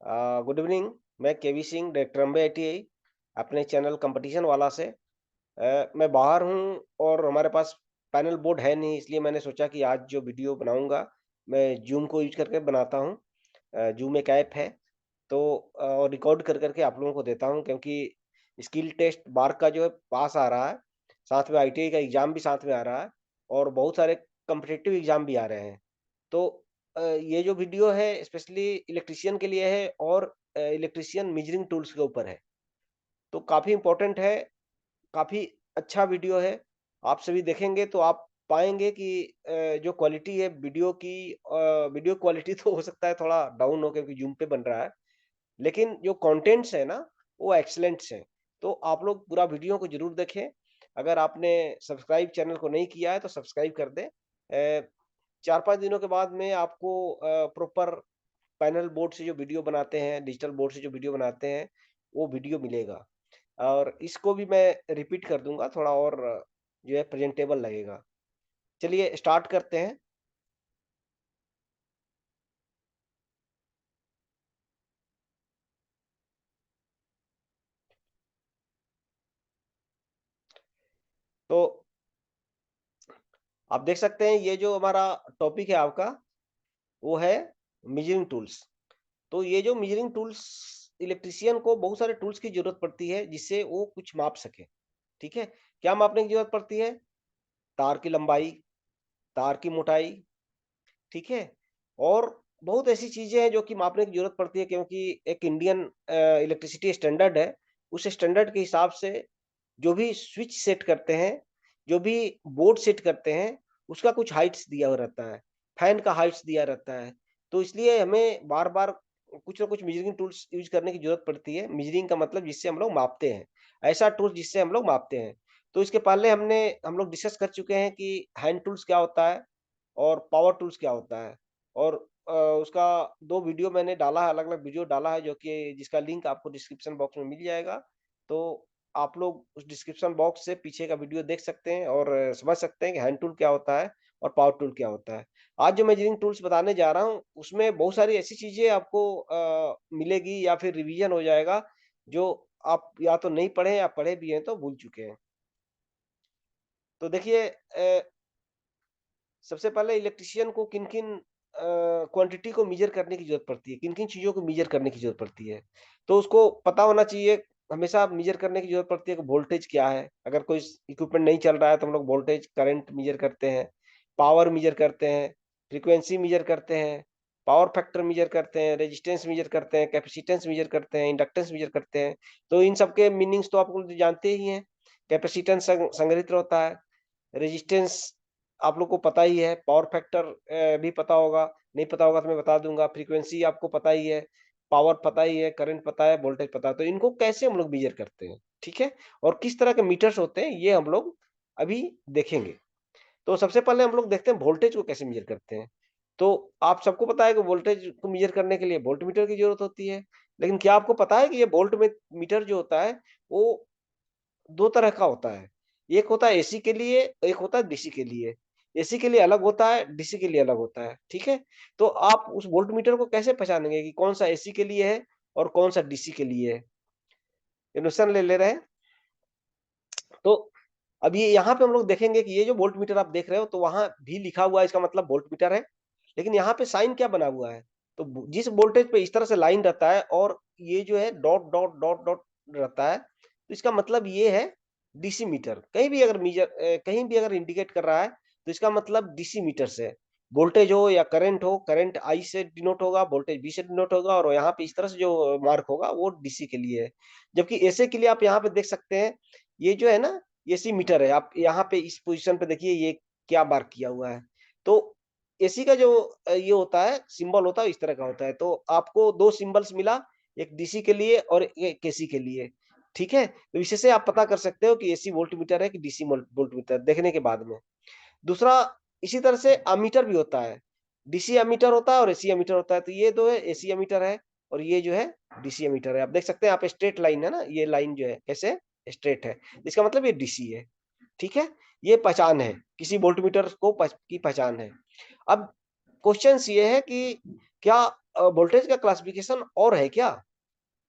Good evening. मैं केवी Singh, director MB ITI, अपने channel competition वाला से। मैं बाहर हूँ और हमारे पास पैनल बोर्ड है नहीं, इसलिए मैंने सोचा कि आज जो वीडियो बनाऊंगा मैं जूम को यूज करके बनाता हूँ। जूम एक ऐप है, तो और रिकॉर्ड कर करके आप लोगों को देता हूँ, क्योंकि स्किल टेस्ट बार का जो है पास आ रहा है, साथ में आईटीआई का एग्जाम भी साथ में आ रहा है और बहुत सारे कम्पिटिटिव एग्जाम भी आ रहे हैं। तो ये जो वीडियो है स्पेशली इलेक्ट्रीशियन के लिए है और इलेक्ट्रीशियन मेजरिंग टूल्स के ऊपर है। तो काफ़ी इम्पोर्टेंट है, काफ़ी अच्छा वीडियो है। आप सभी देखेंगे तो आप पाएँगे कि जो क्वालिटी है वीडियो की, वीडियो क्वालिटी तो हो सकता है थोड़ा डाउन हो क्योंकि ज़ूम पे बन रहा है। लेकिन जो कंटेंट्स है ना, वो एक्सीलेंट्स हैं। तो आप लोग पूरा वीडियो को ज़रूर देखें। अगर आपने सब्सक्राइब चैनल को नहीं किया है तो सब्सक्राइब कर दें। 4-5 दिनों के बाद में आपको प्रॉपर पैनल बोर्ड से जो वीडियो बनाते हैं, डिजिटल बोर्ड से जो वीडियो बनाते हैं, वो वीडियो मिलेगा। और इसको भी मैं रिपीट कर दूँगा, थोड़ा और जो है प्रेज़ेंटेबल लगेगा। चलिए स्टार्ट करते हैं। तो आप देख सकते हैं ये जो हमारा टॉपिक है आपका, वो है मेजरिंग टूल्स। तो ये जो मेजरिंग टूल्स, इलेक्ट्रीशियन को बहुत सारे टूल्स की ज़रूरत पड़ती है जिससे वो कुछ माप सके, ठीक है? क्या मापने की ज़रूरत पड़ती है? तार की लंबाई, तार की मोटाई, ठीक है? और बहुत ऐसी चीज़ें हैं जो कि मापने की ज़रूरत पड़ती है, क्योंकि एक इंडियन इलेक्ट्रिसिटी स्टैंडर्ड है, उस स्टैंडर्ड के हिसाब से जो भी स्विच सेट करते हैं, जो भी बोर्ड सेट करते हैं, उसका कुछ हाइट्स दिया हुआ रहता है, फैन का हाइट्स दिया रहता है। तो इसलिए हमें बार-बार कुछ ना कुछ मेजरिंग टूल्स यूज़ करने की ज़रूरत पड़ती है। मेजरिंग का मतलब जिससे हम लोग मापते हैं, ऐसा टूल्स जिससे हम लोग मापते हैं। तो इसके पहले हम लोग डिस्कस कर चुके हैं कि हैंड टूल्स क्या होता है और पावर टूल्स क्या होता है। और उसका 2 वीडियो मैंने डाला है, अलग-अलग वीडियो डाला है, जो कि जिसका लिंक आपको डिस्क्रिप्शन बॉक्स में मिल जाएगा। तो आप लोग उस डिस्क्रिप्शन बॉक्स से पीछे का वीडियो देख सकते हैं और समझ सकते हैं कि हैंड टूल क्या होता है और पावर टूल क्या होता है। आज जो मेजरिंग टूल्स बताने जा रहा हूँ, उसमें बहुत सारी ऐसी चीज़ें आपको मिलेगी या फिर रिवीजन हो जाएगा, जो आप या तो नहीं पढ़े या पढ़े भी हैं तो भूल चुके हैं। तो देखिए, सबसे पहले इलेक्ट्रीशियन को किन-किन क्वांटिटी को मेज़र करने की ज़रूरत पड़ती है, किन-किन चीज़ों को मेज़र करने की ज़रूरत पड़ती है। तो उसको पता होना चाहिए, हमेशा मेज़र करने की ज़रूरत पड़ती है कि वोल्टेज क्या है। अगर कोई इक्विपमेंट नहीं चल रहा है तो हम लोग वोल्टेज, करंट मेज़र करते हैं, पावर मेज़र करते हैं, फ्रीक्वेंसी मेज़र करते हैं, पावर फैक्टर मेज़र करते हैं, रेजिस्टेंस मेज़र करते हैं, कैपेसिटेंस मेज़र करते हैं, इंडक्टेंस मेज़र करते हैं। तो इन सब के मीनिंग्स तो आप लोग जानते ही हैं। कैपेसिटेंस संग्रहित होता है, रेजिस्टेंस आप लोग को पता ही है, पावर फैक्टर भी पता होगा, नहीं पता होगा तो मैं बता दूँगा, फ्रीक्वेंसी आपको पता ही है, पावर पता ही है, करंट पता है, वोल्टेज पता है, तो इनको कैसे हम लोग मेज़र करते हैं, ठीक है? और किस तरह के मीटर्स होते हैं, ये हम लोग अभी देखेंगे। तो सबसे पहले हम लोग देखते हैं वोल्टेज को कैसे मेज़र करते हैं। तो आप सबको पता है कि वोल्टेज को मेज़र करने के लिए वोल्टमीटर की ज़रूरत होती है, लेकिन क्या आपको पता है कि ये वोल्ट में मीटर जो होता है, वो 2 तरह का होता है। एक होता है एसी के लिए, एक होता है डीसी के लिए। एसी के लिए अलग होता है, डीसी के लिए अलग होता है, ठीक है? तो आप उस वोल्टमीटर को कैसे पहचानेंगे कि कौन-सा एसी के लिए है और कौन-सा डीसी के लिए है? इन्वेशन ले ले रहे हैं? तो अब ये यहाँ पे हम लोग देखेंगे कि ये जो वोल्टमीटर आप देख रहे हो, तो वहाँ भी लिखा हुआ है, इसका मतलब वोल्टमीटर है। लेकिन यहाँ पे साइन क्या बना हुआ है? तो जिस वोल्टेज पे इस तरह से लाइन रहता है और ये जो है डॉट, डॉट, डॉट, डॉट रहता है, तो इसका मतलब ये है डीसी मीटर। कहीं भी अगर इंडिकेट कर रहा है, तो इसका मतलब डीसी मीटर से है। वोल्टेज हो, करंट आई से डिनोट होगा, वोल्टेज बी से डिनोट होगा और यहाँ पे इस तरह से जो मार्क होगा, वो डीसी के लिए है। जबकि एसी के लिए आप यहाँ पे देख सकते हैं, ये जो है ना, एसी मीटर है। आप यहाँ पे इस पोज़ीशन पे देखिए, ये क्या मार्क किया हुआ है। तो एसी का जो ये होता है, सिंबल होता है, इस तरह का होता है। तो आपको 2 सिंबल्स मिला, एक डीसी के लिए और एक एसी के लिए, ठीक है? तो इसी से आप पता कर सकते हो कि एसी वोल्टमीटर है कि डीसी वोल्टमीटर, देखने के बाद में। दूसरा, इसी तरह से एमीटर भी होता है। डीसी एमीटर होता है और एसी एमीटर होता है। तो ये 2 है, एसी एमीटर है और ये जो है डीसी एमीटर है। आप देख सकते हैं यहाँ पे स्ट्रेट लाइन है ना, ये लाइन जो है कैसे स्ट्रेट है। इसका मतलब ये डीसी है, ठीक है? ये पहचान है, किसी वोल्टमीटर को की पहचान है। अब क्वेश्चन्स ये है कि क्या वोल्टेज का क्लासिफिकेशन और है क्या?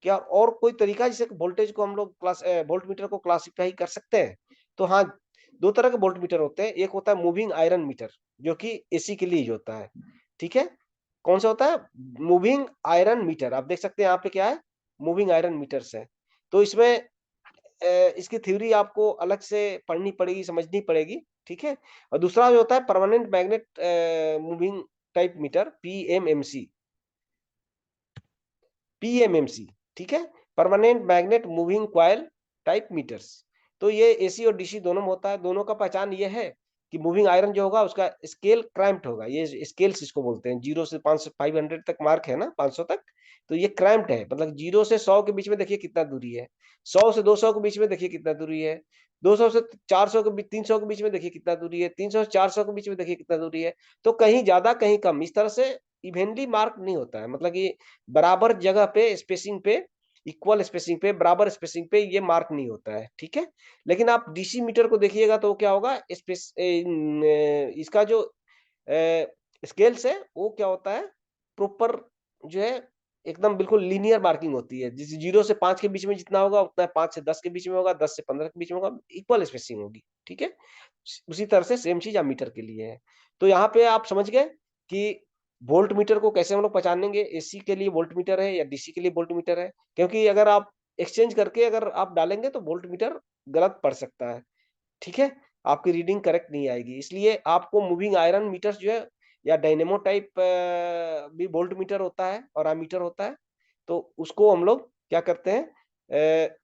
क्या और कोई तरीका जिससे वोल्टेज को हम लोग वोल्ट मीटर को क्लासिफाई कर सकते हैं? तो हाँ, 2 तरह के वोल्ट मीटर होते हैं। एक होता है मूविंग आयरन मीटर, जो कि एसी के लिए यूज़ होता है। ठीक है? कौन-सा होता है? Moving iron meter. आप देख सकते हैं यहाँ पे क्या है? मूविंग आयरन मीटर्स है। तो इसमें इसकी थ्योरी आपको अलग से पढ़नी पड़ेगी, समझनी पड़ेगी। ठीक है? और दूसरा जो होता है permanent magnet moving type meter, PMMC. PMMC, ठीक है? Permanent magnet moving coil type meters. तो ये एसी और डीसी दोनों में होता है। दोनों का पहचान ये है कि मूविंग आयरन जो होगा उसका स्केल क्रैम्प्ड होगा। ये स्केल्स इसको बोलते हैं। 0 से 500 500 तक मार्क है ना, 500 तक, तो ये क्रैम्प्ड है। मतलब 0 से 100 के बीच में देखिए कितना दूरी है। 100 से 200 के बीच में देखिए कितना दूरी है। 200 से 400 के बीच 300 के बीच में देखिए कितना दूरी है। 300 से 400 के बीच में देखिए कितना दूरी है। तो कहीं ज़्यादा, कहीं कम, इस तरह से इवेनली मार्क नहीं होता है। मतलब कि बराबर जगह पे स्पेसिंग पे, इक्वल स्पेसिंग पे, बराबर स्पेसिंग पे ये मार्क नहीं होता है, ठीक है? लेकिन आप डीसी मीटर को देखिएगा तो क्या होगा, इसका जो स्केल्स है वो क्या होता है, प्रॉपर जो है एकदम बिल्कुल लीनियर मार्किंग होती है। जैसे 0 से 5 के बीच में जितना होगा उतना 5 से 10 के बीच में होगा, 10 से 15 के बीच में होगा, इक्वल स्पेसिंग होगी, ठीक है? उसी तरह से सेम चीज़ अमीटर के लिए है। तो यहाँ पे आप समझ गए कि वोल्ट मीटर को कैसे हम लोग पहचानेंगे, एसी के लिए वोल्ट मीटर है या डीसी के लिए वोल्ट मीटर है। क्योंकि अगर आप एक्सचेंज करके अगर आप डालेंगे तो वोल्ट मीटर गलत पड़ सकता है, ठीक है? आपकी रीडिंग करेक्ट नहीं आएगी। इसलिए आपको मूविंग आयरन मीटर्स जो है या डायनेमो टाइप भी वोल्ट मीटर होता है और अमीटर होता है। तो उसको हम लोग क्या करते हैं,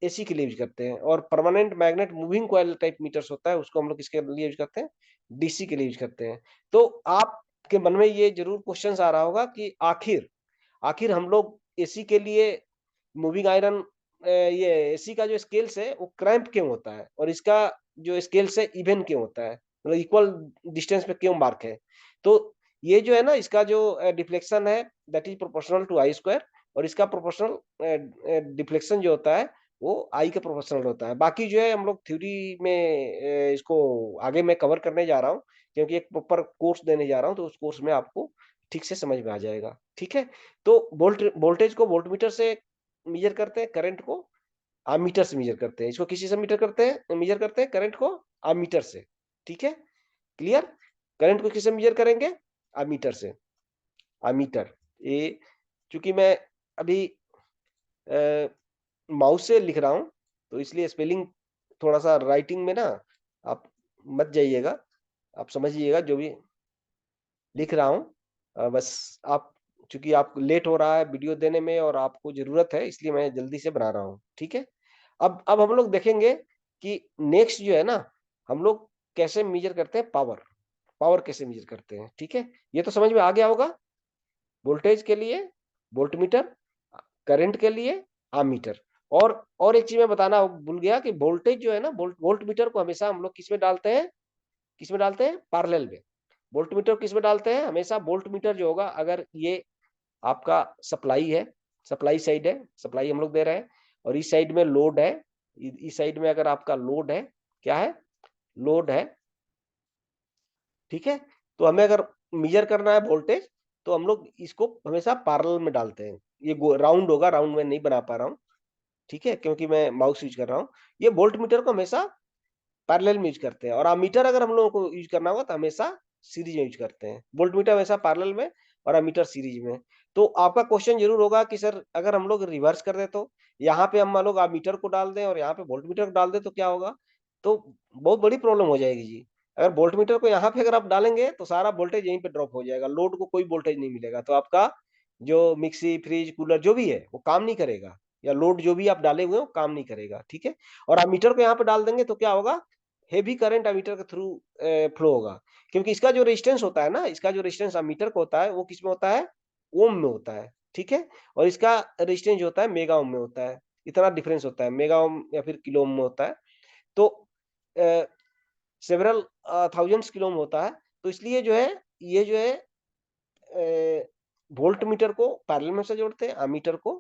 एसी के लिए यूज़ करते हैं। और permanent magnet moving coil type meters होता है, उसको हम लोग किसके लिए यूज़ करते हैं? डीसी के लिए यूज़ करते हैं। तो आपके मन में ये ज़रूर क्वेश्चन्स आ रहा होगा कि आखिर आखिर हम लोग एसी के लिए मूविंग आयरन ये एसी का जो स्केल्स है वो क्रैम्प क्यों होता है और इसका जो स्केल्स है इवन क्यों होता है? मतलब इक्वल डिस्टेंस पे क्यों मार्क है? तो ये जो है ना, इसका जो डिफ्लेक्शन है that is proportional to I square, और इसका प्रोपोर्शनल डिफ्लेक्शन जो होता है वो आई के प्रोपोर्शनल होता है। बाकी जो है हम लोग थ्योरी में इसको आगे मैं कवर करने जा रहा हूँ, क्योंकि एक प्रॉपर कोर्स देने जा रहा हूँ, तो उस कोर्स में आपको ठीक से समझ में आ जाएगा। ठीक है? तो वोल्टेज को वोल्टमीटर से मेज़र करते हैं, करंट को एमीटर से मेज़र करते हैं। इसको किसी से मेज़र करते हैं करंट को एमीटर से। ठीक है? क्लियर? करंट को किससे मेज़र करेंगे? एमीटर से। एमीटर। ये चूँकि मैं अभी अ, माउस से लिख रहा हूँ, तो इसलिए स्पेलिंग थोड़ा-सा राइटिंग में ना आप मत जाइएगा। आप समझिएगा जो भी लिख रहा हूँ। बस आप, चूँकि आप लेट हो रहा है वीडियो देने में और आपको ज़रूरत है, इसलिए मैं जल्दी से बना रहा हूँ, ठीक है? अब हम लोग देखेंगे कि नेक्स्ट जो है ना, हम लोग कैसे मेज़र करते हैं पावर। पावर कैसे मेज़र करते हैं, ठीक है? ये तो समझ में आ गया होगा। वोल्टेज के लिए वोल्टमीटर, करंट के लिए एमीटर। और एक चीज़ मैं बताना भूल गया कि वोल्टेज जो है ना, वोल्टमीटर को हमेशा हम लोग किसमें डालते हैं? किसमें डालते हैं? पैरेलल में। वोल्टमीटर किसमें डालते हैं? हमेशा वोल्टमीटर जो होगा, अगर ये आपका सप्लाई है, सप्लाई साइड है, सप्लाई हम लोग दे रहे हैं, और इस साइड में लोड है, इस साइड में अगर आपका लोड है, क्या है? लोड है, ठीक है? तो हमें अगर मेज़र करना है वोल्टेज, तो हम लोग इसको हमेशा पैरेलल में डालते हैं। ये राउंड होगा, राउंड में नहीं बना पा रहा हूँ, ठीक है? क्योंकि मैं माउस यूज़ कर रहा हूँ। ये वोल्टमीटर को हमेशा पैरेलल में यूज़ करते हैं, और अमीटर अगर हम लोगों को यूज़ करना होगा तो हमेशा सीरीज़ में यूज़ करते हैं। वोल्टमीटर हमेशा पैरेलल में और अमीटर सीरीज़ में। तो आपका क्वेश्चन ज़रूर होगा कि सर अगर हम लोग रिवर्स कर दें तो? यहाँ पे हम मान लो अमीटर को डाल दें और यहाँ पे वोल्टमीटर को डाल दें तो क्या होगा? तो बहुत बड़ी प्रॉब्लम हो जाएगी जी। अगर वोल्टमीटर को यहाँ पे अगर आप डालेंगे तो सारा वोल्टेज यहीं पे ड्रॉप हो जाएगा, लोड को कोई वोल्टेज नहीं मिलेगा। तो आपका जो मिक्सी, फ्रिज, कूलर जो भी है वो काम नहीं करेगा, या लोड जो भी आप डाले हुए हैं वो काम नहीं करेगा, ठीक है? और अमीटर को यहाँ पे डाल देंगे तो क्या होगा? हेवी करंट एमीटर के थ्रू फ्लो होगा। क्योंकि इसका जो रेजिस्टेंस होता है ना, इसका जो रेजिस्टेंस एमीटर का होता है वो किसमें होता है? ओम में होता है, ठीक है? और इसका रेजिस्टेंस जो होता है मेगा ओम में होता है। इतना डिफरेंस होता है, मेगा ओम या फिर किलो ओम में होता है। तो अ, सेवरल थाउजेंड्स किलो ओम होता है। तो इसलिए जो है, ये जो है वोल्टमीटर को पैरेलल में से जोड़ते हैं, एमीटर को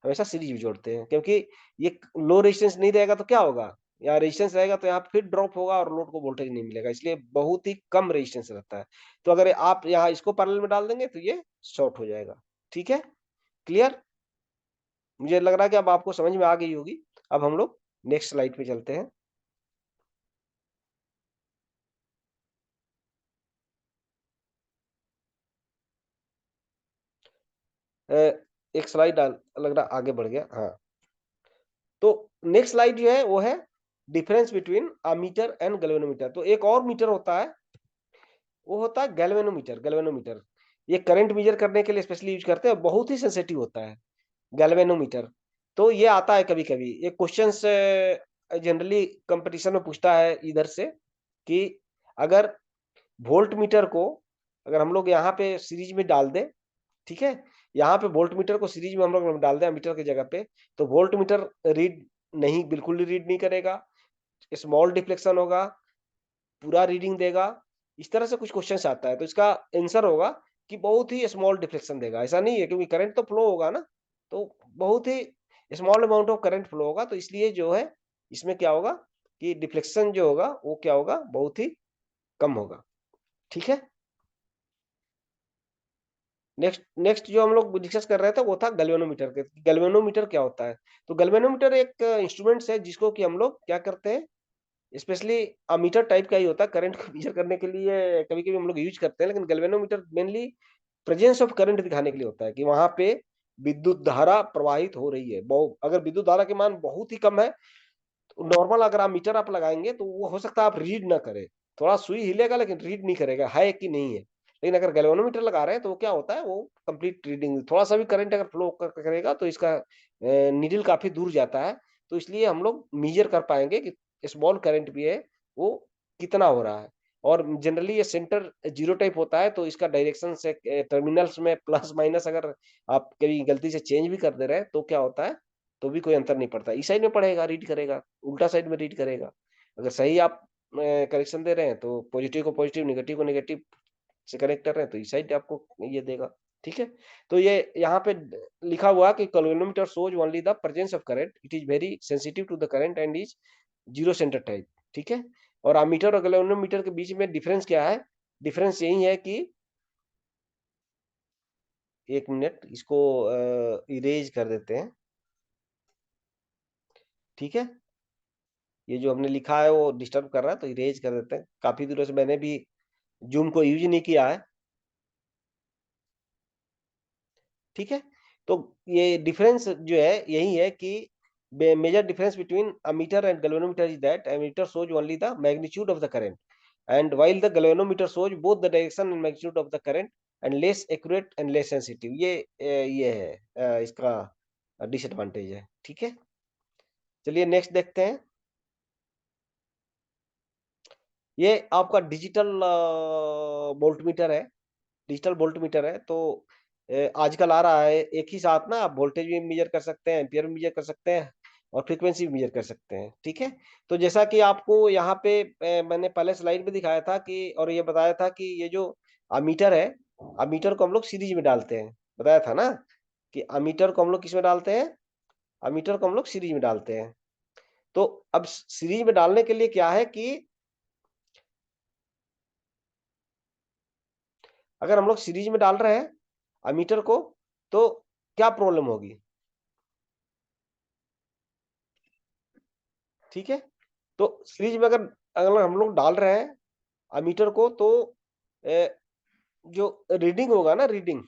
हमेशा सीरीज में जोड़ते हैं, क्योंकि ये लो रेजिस्टेंस नहीं रहेगा तो क्या होगा? यहाँ रेजिस्टेंस रहेगा तो यहाँ फिर ड्रॉप होगा और लोड को वोल्टेज नहीं मिलेगा, इसलिए बहुत ही कम रेजिस्टेंस रहता है। तो अगर आप यहाँ इसको पैरेलल में डाल देंगे तो ये शॉर्ट हो जाएगा। ठीक है, क्लियर? मुझे लग रहा है कि अब आपको समझ में आ गई होगी। अब हम लोग नेक्स्ट स्लाइड पे चलते हैं। अ, एक स्लाइड लग रहा आगे बढ़ गया। हाँ, तो नेक्स्ट स्लाइड जो है वो है difference between ammeter and galvanometer. तो एक और मीटर होता है, वो होता है गैल्वेनोमीटर। गैल्वेनोमीटर ये करंट मेजर करने के लिए स्पेशली यूज करते हैं, बहुत ही सेंसिटिव होता है गैल्वेनोमीटर। तो ये आता है कभी-कभी, ये क्वेश्चंस जनरली कंपटीशन में पूछता है इधर से कि अगर वोल्ट मीटर को अगर हम लोग यहाँ पे सीरीज में डाल दें, ठीक है? यहाँ पे वोल्ट मीटर को सीरीज में हम लोग डाल दें अमीटर की जगह पे, तो वोल्ट मीटर रीड नहीं, बिल्कुल ही रीड नहीं करेगा, स्मॉल डिफ्लेक्शन होगा, पूरा रीडिंग देगा। इस तरह से कुछ क्वेश्चंस आता है, तो इसका आंसर होगा कि बहुत ही स्मॉल डिफ्लेक्शन देगा। ऐसा नहीं है, क्योंकि करंट तो फ्लो होगा ना, तो बहुत ही small amount of current flow होगा, तो इसलिए जो है इसमें क्या होगा कि डिफ्लेक्शन जो होगा वो क्या होगा, बहुत ही कम होगा। ठीक है? नेक्स्ट नेक्स्ट जो हम लोग डिस्कस कर रहे थे वो था गैल्वेनोमीटर के। गैल्वेनोमीटर क्या होता है? तो गैल्वेनोमीटर एक इंस्ट्रूमेंट्स है जिसको कि हम लोग क्या करते हैं, स्पेशली अमीटर टाइप का ही होता है, करंट को मेजर करने के लिए कभी-कभी हम लोग यूज़ करते हैं, लेकिन galvanometer mainly presence of current दिखाने के लिए होता है कि वहाँ पे विद्युत धारा प्रवाहित हो रही है। बहु अगर विद्युत धारा के मान बहुत ही कम है, तो नॉर्मल अगर आप मीटर आप लगाएँगे तो वो हो सकता है आप रीड ना करें। थोड़ा सुई हिलेगा लेकिन रीड नहीं करेगा, है कि नहीं है। लेकिन अगर गैल्वेनोमीटर लगा रहे हैं तो वो क्या होता है, वो कंप्लीट रीडिंग, थोड़ा-सा भी करंट अगर फ्लो करेगा तो इसका नीडल काफ़ी दूर जाता है। तो इसलिए हम लोग मेजर कर पाएँगे कि स्मॉल करंट भी है, वो कितना हो रहा है। और जनरली ये सेंटर ज़ीरो टाइप होता है, तो इसका डायरेक्शन से टर्मिनल्स में प्लस माइनस अगर आप कहीं गलती से चेंज भी कर दे रहे हैं, तो क्या होता है, तो भी कोई अंतर नहीं पड़ता। इस साइड में पढ़ेगा, रीड करेगा, उल्टा साइड में रीड करेगा। अगर सही आप करेक्शन दे रहे हैं, तो पॉजिटिव को पॉजिटिव, नेगेटिव को नेगेटिव से कनेक्ट कर रहे हैं, तो इस साइड आपको ये देगा। ठीक है? तो ये यहाँ पे लिखा हुआ है कि galvanometer shows only the presence of current, it is very sensitive to the current and is zero centre type. ठीक है? और अमीटर और गैल्वेनोमीटर के बीच में डिफरेंस क्या है? डिफरेंस यही है कि 1 मिनट इसको इरेज़ कर देते हैं। ठीक है? ये जो हमने लिखा है वो डिस्टर्ब कर रहा है, तो इरेज़ कर देते हैं। काफ़ी दिनों से मैंने भी ज़ूम को यूज़ नहीं किया है। ठीक है? तो ये डिफरेंस जो है यही है कि major difference between ammeter and galvanometer is that ammeter shows only the magnitude of the current and while the galvanometer shows both the direction and magnitude of the current and less accurate and less sensitive. ये है इसका disadvantage है। ठीक है? चलिए next देखते हैं। ये आपका डिजिटल वोल्टमीटर है। डिजिटल वोल्टमीटर है, तो आजकल आ रहा है एक ही साथ ना, आप वोल्टेज भी मेजर कर सकते हैं, एम्पियर भी मेजर कर सकते हैं और फ्रीक्वेंसी भी मेजर कर सकते हैं। ठीक है? तो जैसा कि आपको यहाँ पे मैंने पहले स्लाइड में दिखाया था कि और ये बताया था कि ये जो अमीटर है, अमीटर को हम लोग सीरीज में डालते हैं। बताया था ना कि अमीटर को हम लोग किसमें डालते हैं? अमीटर को हम लोग सीरीज में डालते हैं। तो अब सीरीज में डालने के लिए क्या है कि अगर हम लोग सीरीज में डाल रहे हैं अमीटर को, तो क्या प्रॉब्लम होगी? ठीक है? तो सीरीज में अगर अगर हम लोग डाल रहे हैं अमीटर को, तो अ, जो रीडिंग होगा ना, रीडिंग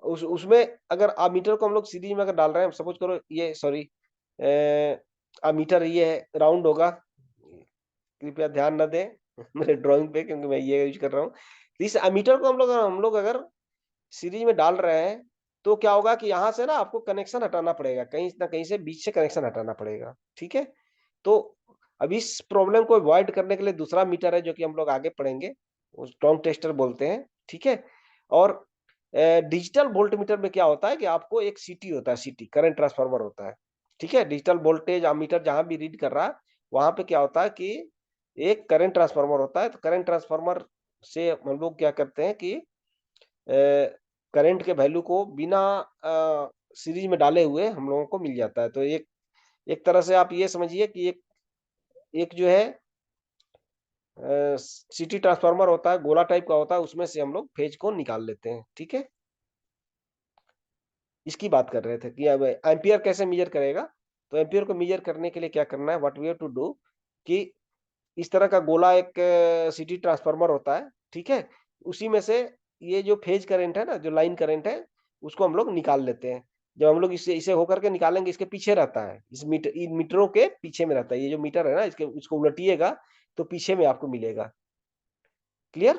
उसमें अगर अमीटर को हम लोग सीरीज में अगर डाल रहे हैं, सपोज करो ये सॉरी अमीटर ये है, राउंड होगा, कृपया ध्यान न दें मेरे ड्राइंग पे, क्योंकि मैं ये यूज कर रहा हूँ। तो इस अमीटर को हम लोग अगर सीरीज में डाल रहे हैं, तो क्या होगा कि यहाँ से ना आपको कनेक्शन हटाना पड़ेगा, कहीं न कहीं से बीच से कनेक्शन हटाना पड़ेगा। ठीक है? तो अब इस प्रॉब्लम को अवॉइड करने के लिए दूसरा मीटर है जो कि हम लोग आगे पढ़ेंगे, उस टोंग टेस्टर बोलते हैं। ठीक है? और डिजिटल वोल्टमीटर में क्या होता है कि आपको एक सीटी होता है, सीटी करंट ट्रांसफार्मर होता है। ठीक है? डिजिटल वोल्टेज अमीटर जहाँ भी रीड कर रहा है, वहाँ पे क्या होता है कि एक करंट ट्रांसफार्मर होता है। तो करंट ट्रांसफार्मर से हम लोग क्या करते हैं कि करंट के वैल्यू को बिना सीरीज में डाले हुए हम लोगों को मिल जाता है। तो एक एक तरह से आप ये समझिए कि एक एक जो है सिटी ट्रांसफार्मर होता है, गोला टाइप का होता है, उसमें से हम लोग फेज को निकाल लेते हैं। ठीक है? इसकी बात कर रहे थे कि अब एम्पियर कैसे मेजर करेगा। तो एम्पियर को मेजर करने के लिए क्या करना है, what we have to do, कि इस तरह का गोला एक सिटी ट्रांसफार्मर होता है, ठीक है? उसी में से ये जो फेज करंट है ना, जो लाइन करंट है, उसको हम लोग निकाल लेते हैं। जब हम लोग इसे इसे होकर के निकालेंगे, इसके पीछे रहता है, इस इन मीटरों के पीछे में रहता है। ये जो मीटर है ना, इसके इसको उलटिएगा तो पीछे में आपको मिलेगा। क्लियर?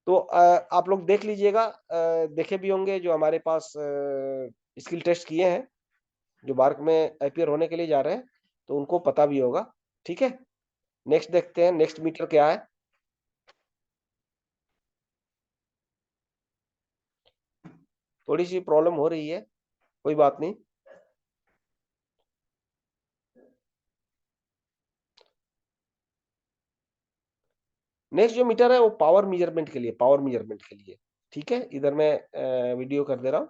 तो आप लोग देख लीजिएगा, देखे भी होंगे जो हमारे पास स्किल टेस्ट किए हैं, जो मार्क में अपीयर होने के लिए जा रहे हैं, तो उनको पता भी होगा। ठीक है? नेक्स्ट देखते हैं, नेक्स्ट मीटर क्या है। थोड़ी सी प्रॉब्लम हो रही है, कोई बात नहीं। नेक्स्ट जो मीटर है वो पावर मेजरमेंट के लिए, पावर मेजरमेंट के लिए। ठीक है, इधर मैं वीडियो कर दे रहा हूँ।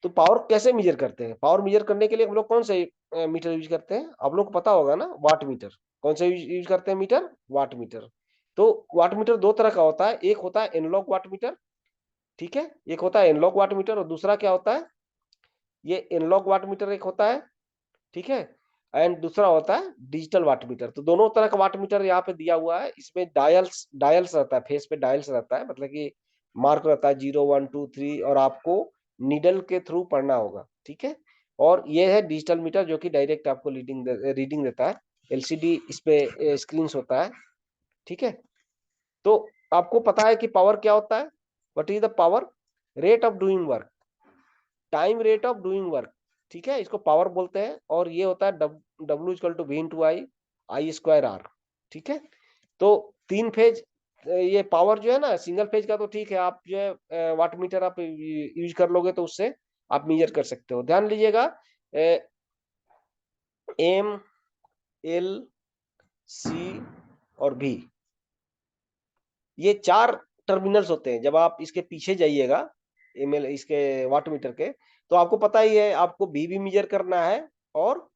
तो पावर कैसे मेजर करते हैं? पावर मेजर करने के लिए हम लोग कौन से मीटर यूज करते हैं? आप लोग को पता होगा ना, वाट मीटर। कौन सा यूज करते हैं मीटर? Watt meter. तो वाट मीटर दो तरह का होता है, एक होता है एनालॉग वाट मीटर, ठीक है, एक होता है एनालॉग वाट मीटर, और दूसरा क्या होता है, ये एनालॉग वाट मीटर एक होता है, ठीक है, एंड दूसरा होता है डिजिटल वाट मीटर। तो दोनों तरह का वाट मीटर यहाँ पे दिया हुआ है। इसमें डायल्स डायल्स रहता है, फेस पे डायल्स रहता है, मतलब कि मार्क रहता है 0 1 2 3, और आपको नीडल के थ्रू पढ़ना होगा। ठीक है, और ये है डिजिटल मीटर, जो कि डायरेक्ट आपको रीडिंग देता है। एलसीडी इस पे स्क्रीन होता है। ठीक है, तो आपको पता है कि पावर क्या होता है? What is the power? Rate of doing work, time rate of doing work. ठीक है, इसको पावर बोलते हैं, और ये होता है W equal to V into I, I square R. ठीक है, तो तीन फेज ये पावर जो है ना, सिंगल फेज का तो ठीक है, आप जो है वाट मीटर आप यूज कर लोगे तो उससे आप मेजर कर सकते हो। ध्यान लीजिएगा, एम, एल, सी और भी, ये चार टर्मिनल्स होते हैं। जब आप इसके पीछे जाइएगा, एम एल इसके वाट मीटर के, तो आपको पता ही है, आपको भी मेजर करना है और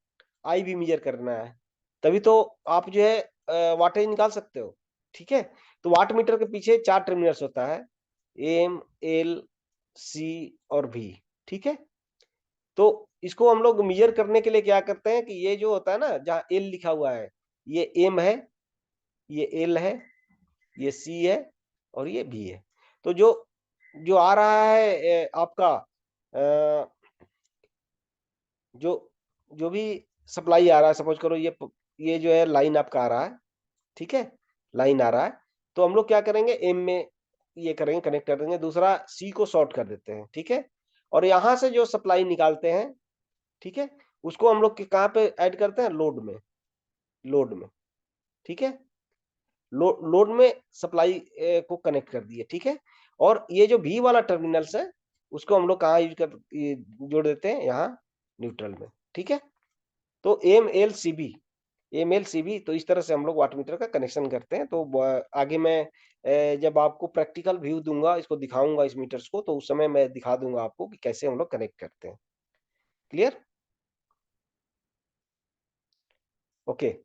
आई भी मेजर करना है, तभी तो आप जो है वाटेज निकाल सकते हो। ठीक है, तो वाट मीटर के पीछे चार टर्मिनल्स होता है, एम, एल, सी और भी। ठीक है, तो इसको हम लोग मेजर करने के लिए क्या करते हैं कि ये जो होता है ना, जहाँ एल लिखा हुआ है, ये एम है, ये एल है, ये सी है और ये बी है। तो जो जो आ रहा है आपका जो जो भी सप्लाई आ रहा है, सपोज करो ये जो है लाइन आपका आ रहा है, ठीक है, लाइन आ रहा है, तो हम लोग क्या करेंगे, एम में ये करेंगे, कनेक्ट कर देंगे, दूसरा सी को शॉर्ट कर देते हैं। ठीक है, और यहाँ से जो सप्लाई निकालते हैं, ठीक है, उसको हम लोग कहाँ पे ऐड करते हैं? लोड में, लोड में। ठीक है, लोड में सप्लाई को कनेक्ट कर दिए। ठीक है, और ये जो भी वाला टर्मिनल्स है, उसको हम लोग कहाँ यूज कर जोड़ देते हैं? यहाँ न्यूट्रल में। ठीक है, तो M L C B, M L C B, तो इस तरह से हम लोग वाट मीटर का कनेक्शन करते हैं। तो आगे मैं जब आपको प्रैक्टिकल व्यू दूंगा, इसको दिखाऊंगा इस मीटर्स को, तो उस समय मैं दिखा दूंगा आपको कि कैसे हम लोग कनेक्ट करते हैं। क्लियर? ओके।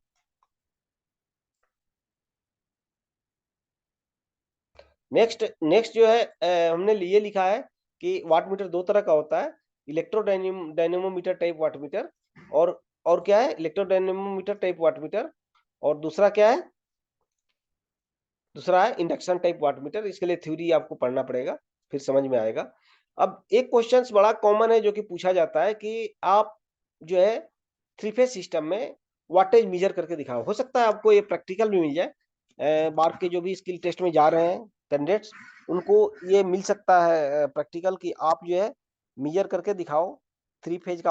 नेक्स्ट नेक्स्ट जो है हमने ये लिखा है कि वाट मीटर दो तरह का होता है, डायनेमोमीटर टाइप वाट मीटर, और क्या है, इलेक्ट्रोडायनेमोमीटर टाइप वाट मीटर, और दूसरा क्या है, दूसरा है इंडक्शन टाइप वाट मीटर। इसके लिए थ्योरी आपको पढ़ना पड़ेगा, फिर समझ में आएगा। अब एक क्वेश्चन बड़ा कॉमन है जो कि पूछा जाता है कि आप जो है थ्री फेज सिस्टम में वाटेज मेजर करके दिखाओ। हो सकता है आपको ये प्रैक्टिकल भी मिल जाए, बार के जो भी स्किल टेस्ट में जा रहे हैं कैंडिडेट्स, उनको ये मिल सकता है प्रैक्टिकल, कि आप जो है मेजर करके दिखाओ थ्री फेज का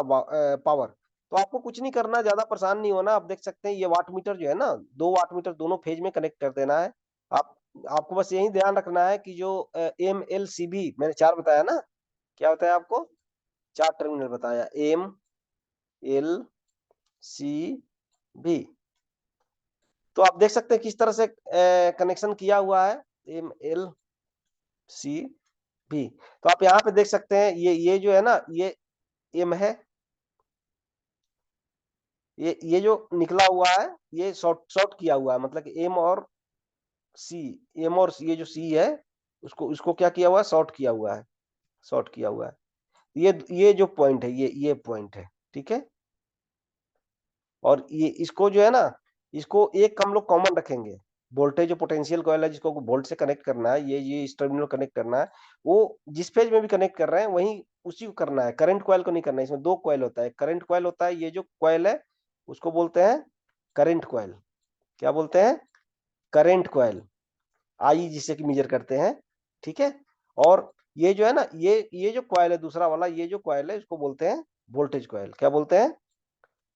पावर। तो आपको कुछ नहीं करना, ज्यादा परेशान नहीं होना। आप देख सकते हैं ये वाट मीटर जो है ना, दो वाट मीटर दोनों फेज में कनेक्ट कर देना है। आप आपको बस यही ध्यान रखना है कि जो एम एल सी बी मैंने चार बताया ना, क्या बताया आपको? चार टर्मिनल बताया, एम, एल, सी, बी। तो आप देख सकते हैं किस तरह से कनेक्शन किया हुआ है, एम, एल, सी, बी। तो आप यहाँ पे देख सकते हैं, ये जो है ना, ये एम है, ये जो निकला हुआ है, ये शॉर्ट शॉर्ट किया हुआ है, मतलब कि एम और सी, एम और ये जो सी है, उसको उसको क्या किया हुआ है? शॉर्ट किया हुआ है, शॉर्ट किया हुआ है। ये जो पॉइंट है, ये पॉइंट है, ठीक है। और ये इसको जो है ना, इसको एक हम लोग कॉमन रखेंगे। वोल्टेज जो पोटेंशियल कॉइल है जिसको वोल्ट से कनेक्ट करना है, ये इस टर्मिनल कनेक्ट करना है, वो जिस फेज में भी कनेक्ट कर रहे हैं वहीं उसी को करना है, करंट कॉइल को नहीं करना है। इसमें दो कॉइल होता है, करंट कॉइल होता है, ये जो कॉइल है उसको बोलते हैं करंट कॉइल। क्या बोलते हैं? करंट कॉइल, आई जिससे कि मेजर करते हैं, ठीक है। और ये जो है ना, ये जो कॉइल है दूसरा वाला, ये जो कॉइल है इसको बोलते हैं वोल्टेज कॉइल। क्या बोलते हैं?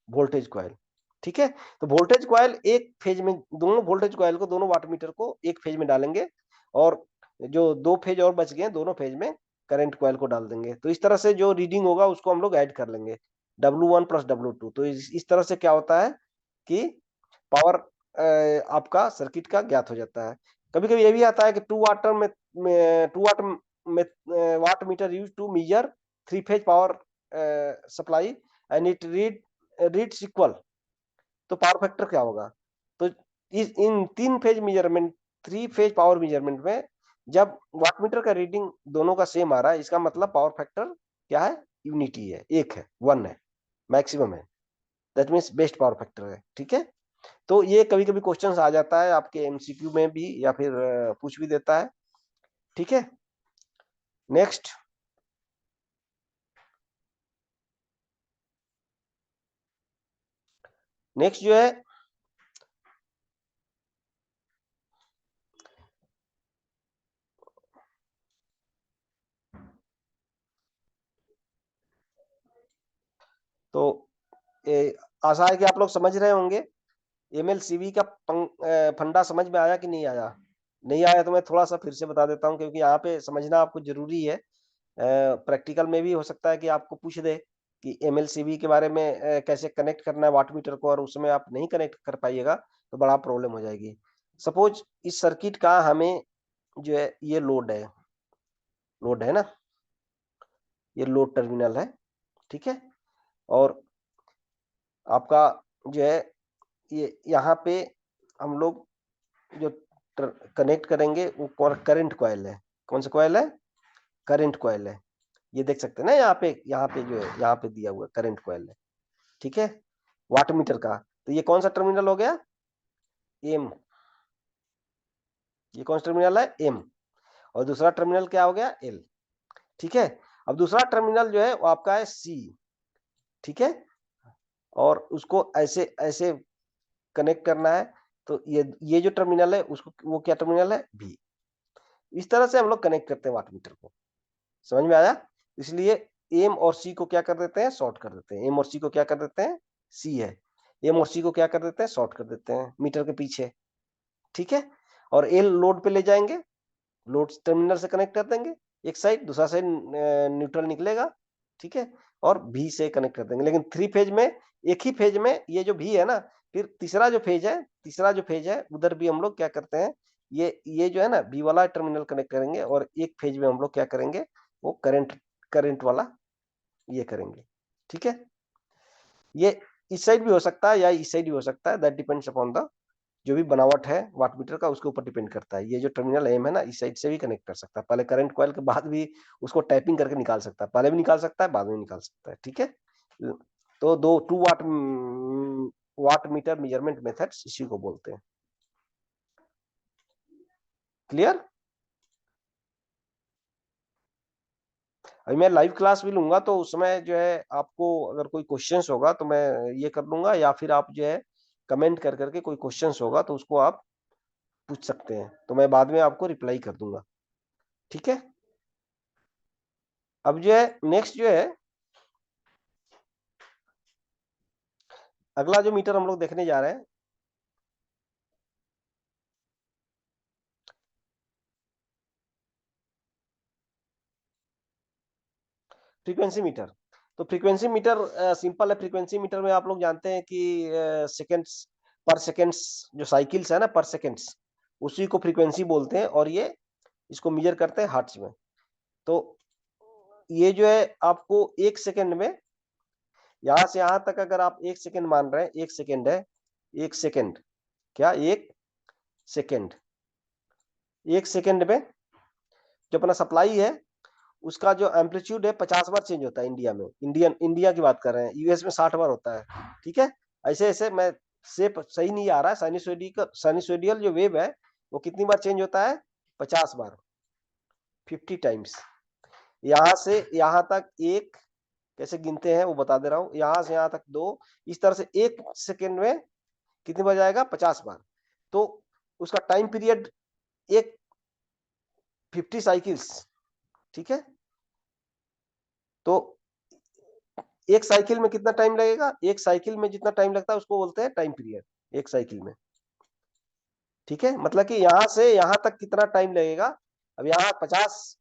वोल्टेज कॉइल, ठीक है। तो वोल्टेज कॉइल एक फेज में, दोनों वोल्टेज कॉइल को, दोनों वाट मीटर को एक फेज में डालेंगे, और जो दो फेज और बच गए दोनों फेज में करंट कॉइल को डाल देंगे। तो इस तरह से जो रीडिंग होगा उसको हम लोग ऐड कर लेंगे, W1 प्लस W2। तो इस तरह से क्या होता है कि पावर आपका सर्किट का ज्ञात हो जाता है। कभी कभी ये भी आता है कि 2 वाट में 2 वाट में watt meter use to measure 3 phase power supply and it reads equal. तो पावर फैक्टर क्या होगा? तो इस इन 3 phase measurement, 3 phase power measurement में जब वाटमीटर का रीडिंग दोनों का सेम आ रहा है, इसका मतलब पावर फैक्टर क्या है? यूनिटी है, एक है, 1 है, मैक्सिमम है। That means best power factor है, ठीक है। तो ये कभी कभी क्वेश्चंस आ जाता है आपके एमसीक्यू में भी, या फिर पूछ भी देता है, ठीक है। नेक्स्ट, नेक्स्ट जो है, तो आशा है कि आप लोग समझ रहे होंगे। एमएलसीवी का फंडा समझ में आया कि नहीं आया? नहीं आया तो मैं थोड़ा सा फिर से बता देता हूँ, क्योंकि यहाँ पे समझना आपको जरूरी है। प्रैक्टिकल में भी हो सकता है कि आपको पूछ दे कि एमएलसीवी के बारे में कैसे कनेक्ट करना है वाट मीटर को, और उसमें आप नहीं कनेक्ट कर पाइएगा तो बड़ा प्रॉब्लम हो जाएगी। सपोज इस सर्किट का हमें जो है, ये लोड है, लोड है ना, ये लोड टर्मिनल है, ठीक है। और आपका जो है, ये यहाँ पे हम लोग जो कनेक्ट करेंगे वो करंट कॉइल है। कौन सा कॉइल है? करंट कॉइल है। ये देख सकते हैं ना, यहाँ पे जो है, यहाँ पे दिया हुआ करंट कॉइल है, ठीक है, वाट मीटर का। तो ये कौन सा टर्मिनल हो गया? एम। ये कौन सा टर्मिनल है? एम। और दूसरा टर्मिनल क्या हो गया? एल, ठीक है। अब दूसरा टर्मिनल जो है वो आपका है सी, ठीक है। और उसको ऐसे ऐसे कनेक्ट करना है। तो ये जो टर्मिनल है उसको, वो क्या टर्मिनल है? बी। इस तरह से हम लोग कनेक्ट करते हैं वाट मीटर को। समझ में आया? इसलिए एम और सी को क्या कर देते हैं? शॉर्ट कर देते हैं। एम और सी को क्या कर देते हैं? सी है, एम और सी को क्या कर देते हैं? शॉर्ट कर देते हैं मीटर के पीछे, ठीक है। और एल लोड पे ले जाएंगे, लोड टर्मिनल से कनेक्ट कर देंगे एक साइड, दूसरा साइड न्यूट्रल निकलेगा, ठीक है। और भी से कनेक्ट कर देंगे। लेकिन 3 फेज में, एक ही फेज में ये जो भी है ना, फिर तीसरा जो फेज है उधर भी हम लोग क्या करते हैं, ये जो है ना, बी वाला टर्मिनल कनेक्ट करेंगे, और एक फेज में हम लोग क्या करेंगे, वो करंट करंट वाला ये करेंगे, ठीक है। ये इस साइड भी हो सकता है या इस साइड भी हो सकता है, दैट डिपेंड्स अपॉन द जो भी बनावट है वाट मीटर का, उसके ऊपर डिपेंड करता है। ये जो टर्मिनल एम है ना, इस साइड से भी कनेक्ट कर सकता है, पहले करंट कॉइल के बाद भी उसको टैपिंग करके निकाल सकता है, पहले भी निकाल सकता है, बाद में निकाल सकता है, ठीक है। तो दो 2 वाट वाट मीटर मेजरमेंट मेथड्स इसी को बोलते हैं। क्लियर? अभी मैं लाइव क्लास भी लूंगा, तो उसमें जो है आपको अगर कोई क्वेश्चंस होगा तो मैं ये कर लूंगा, या फिर आप जो है कमेंट कर करके कोई क्वेश्चंस होगा तो उसको आप पूछ सकते हैं, तो मैं बाद में आपको रिप्लाई कर दूंगा, ठीक है। अब जो है नेक्स्ट जो है, अगला जो मीटर हम लोग देखने जा रहे हैं, फ्रीक्वेंसी मीटर। तो फ्रीक्वेंसी मीटर सिंपल है। फ्रीक्वेंसी मीटर में आप लोग जानते हैं कि सेकेंड्स पर सेकेंड्स, जो साइकिल्स है ना पर सेकेंड्स, उसी को फ्रीक्वेंसी बोलते हैं, और ये इसको मेजर करते हैं हर्ट्ज में। तो ये जो है आपको 1 सेकेंड में, यहां से यहां तक अगर आप 1 सेकेंड मान रहे हैं, 1 सेकेंड है, 1 सेकेंड, क्या 1 सेकेंड, 1 सेकेंड में जो अपना सप्लाई है उसका जो एम्पलीट्यूड है 50 बार चेंज होता है इंडिया में। इंडिया की बात कर रहे हैं, यूएस में 60 बार होता है। ठीक है, ऐसे ऐसे मैं से सही नहीं आ रहा है। साइनसोइडल जो वेव है वो कितनी बार चेंज होता है? 50 बार, 50 टाइम्स। यहाँ से यहाँ तक एक, कैसे गिनते हैं वो बता दे रहा हूँ। यहाँ से यहाँ तक दो, इस तरह से एक सेकेंड में कितनी बार जाएगा? 50 बार। तो उसका टाइम पीरियड एक 50 साइकिल्स। ठीक है, तो एक साइकिल में कितना टाइम लगेगा? एक साइकिल में जितना टाइम लगता है उसको बोलते हैं टाइम पीरियड, एक साइकिल में। ठीक है, मतलब कि यहाँ से यहाँ तक कितना टाइम लगेगा। अब यहाँ 50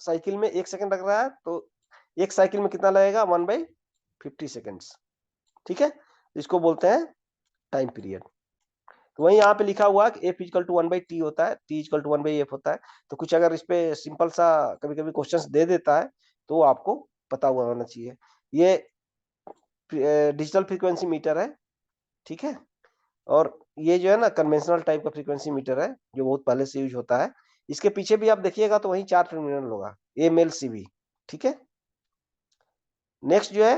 साइकिल में एक सेकंड लग रहा है, तो एक साइकिल में कितना लगेगा? 1/50 सेकेंड्स। ठीक है, इसको बोलते हैं टाइम पीरियड। तो वही यहाँ पे लिखा हुआ है कि एफ इजकल टू 1/t होता है, टी इजकल टू 1/f होता है। तो कुछ अगर इस पे सिंपल सा कभी कभी क्वेश्चंस दे देता है तो आपको पता हुआ होना चाहिए। ये डिजिटल फ्रीक्वेंसी मीटर है। ठीक है, और ये जो है ना कन्वेंशनल टाइप का फ्रीक्वेंसी मीटर है जो बहुत पहले से यूज होता है। इसके पीछे भी आप देखिएगा तो वही 4 टर्मिनल होगा, AMLCB। ठीक है, नेक्स्ट जो है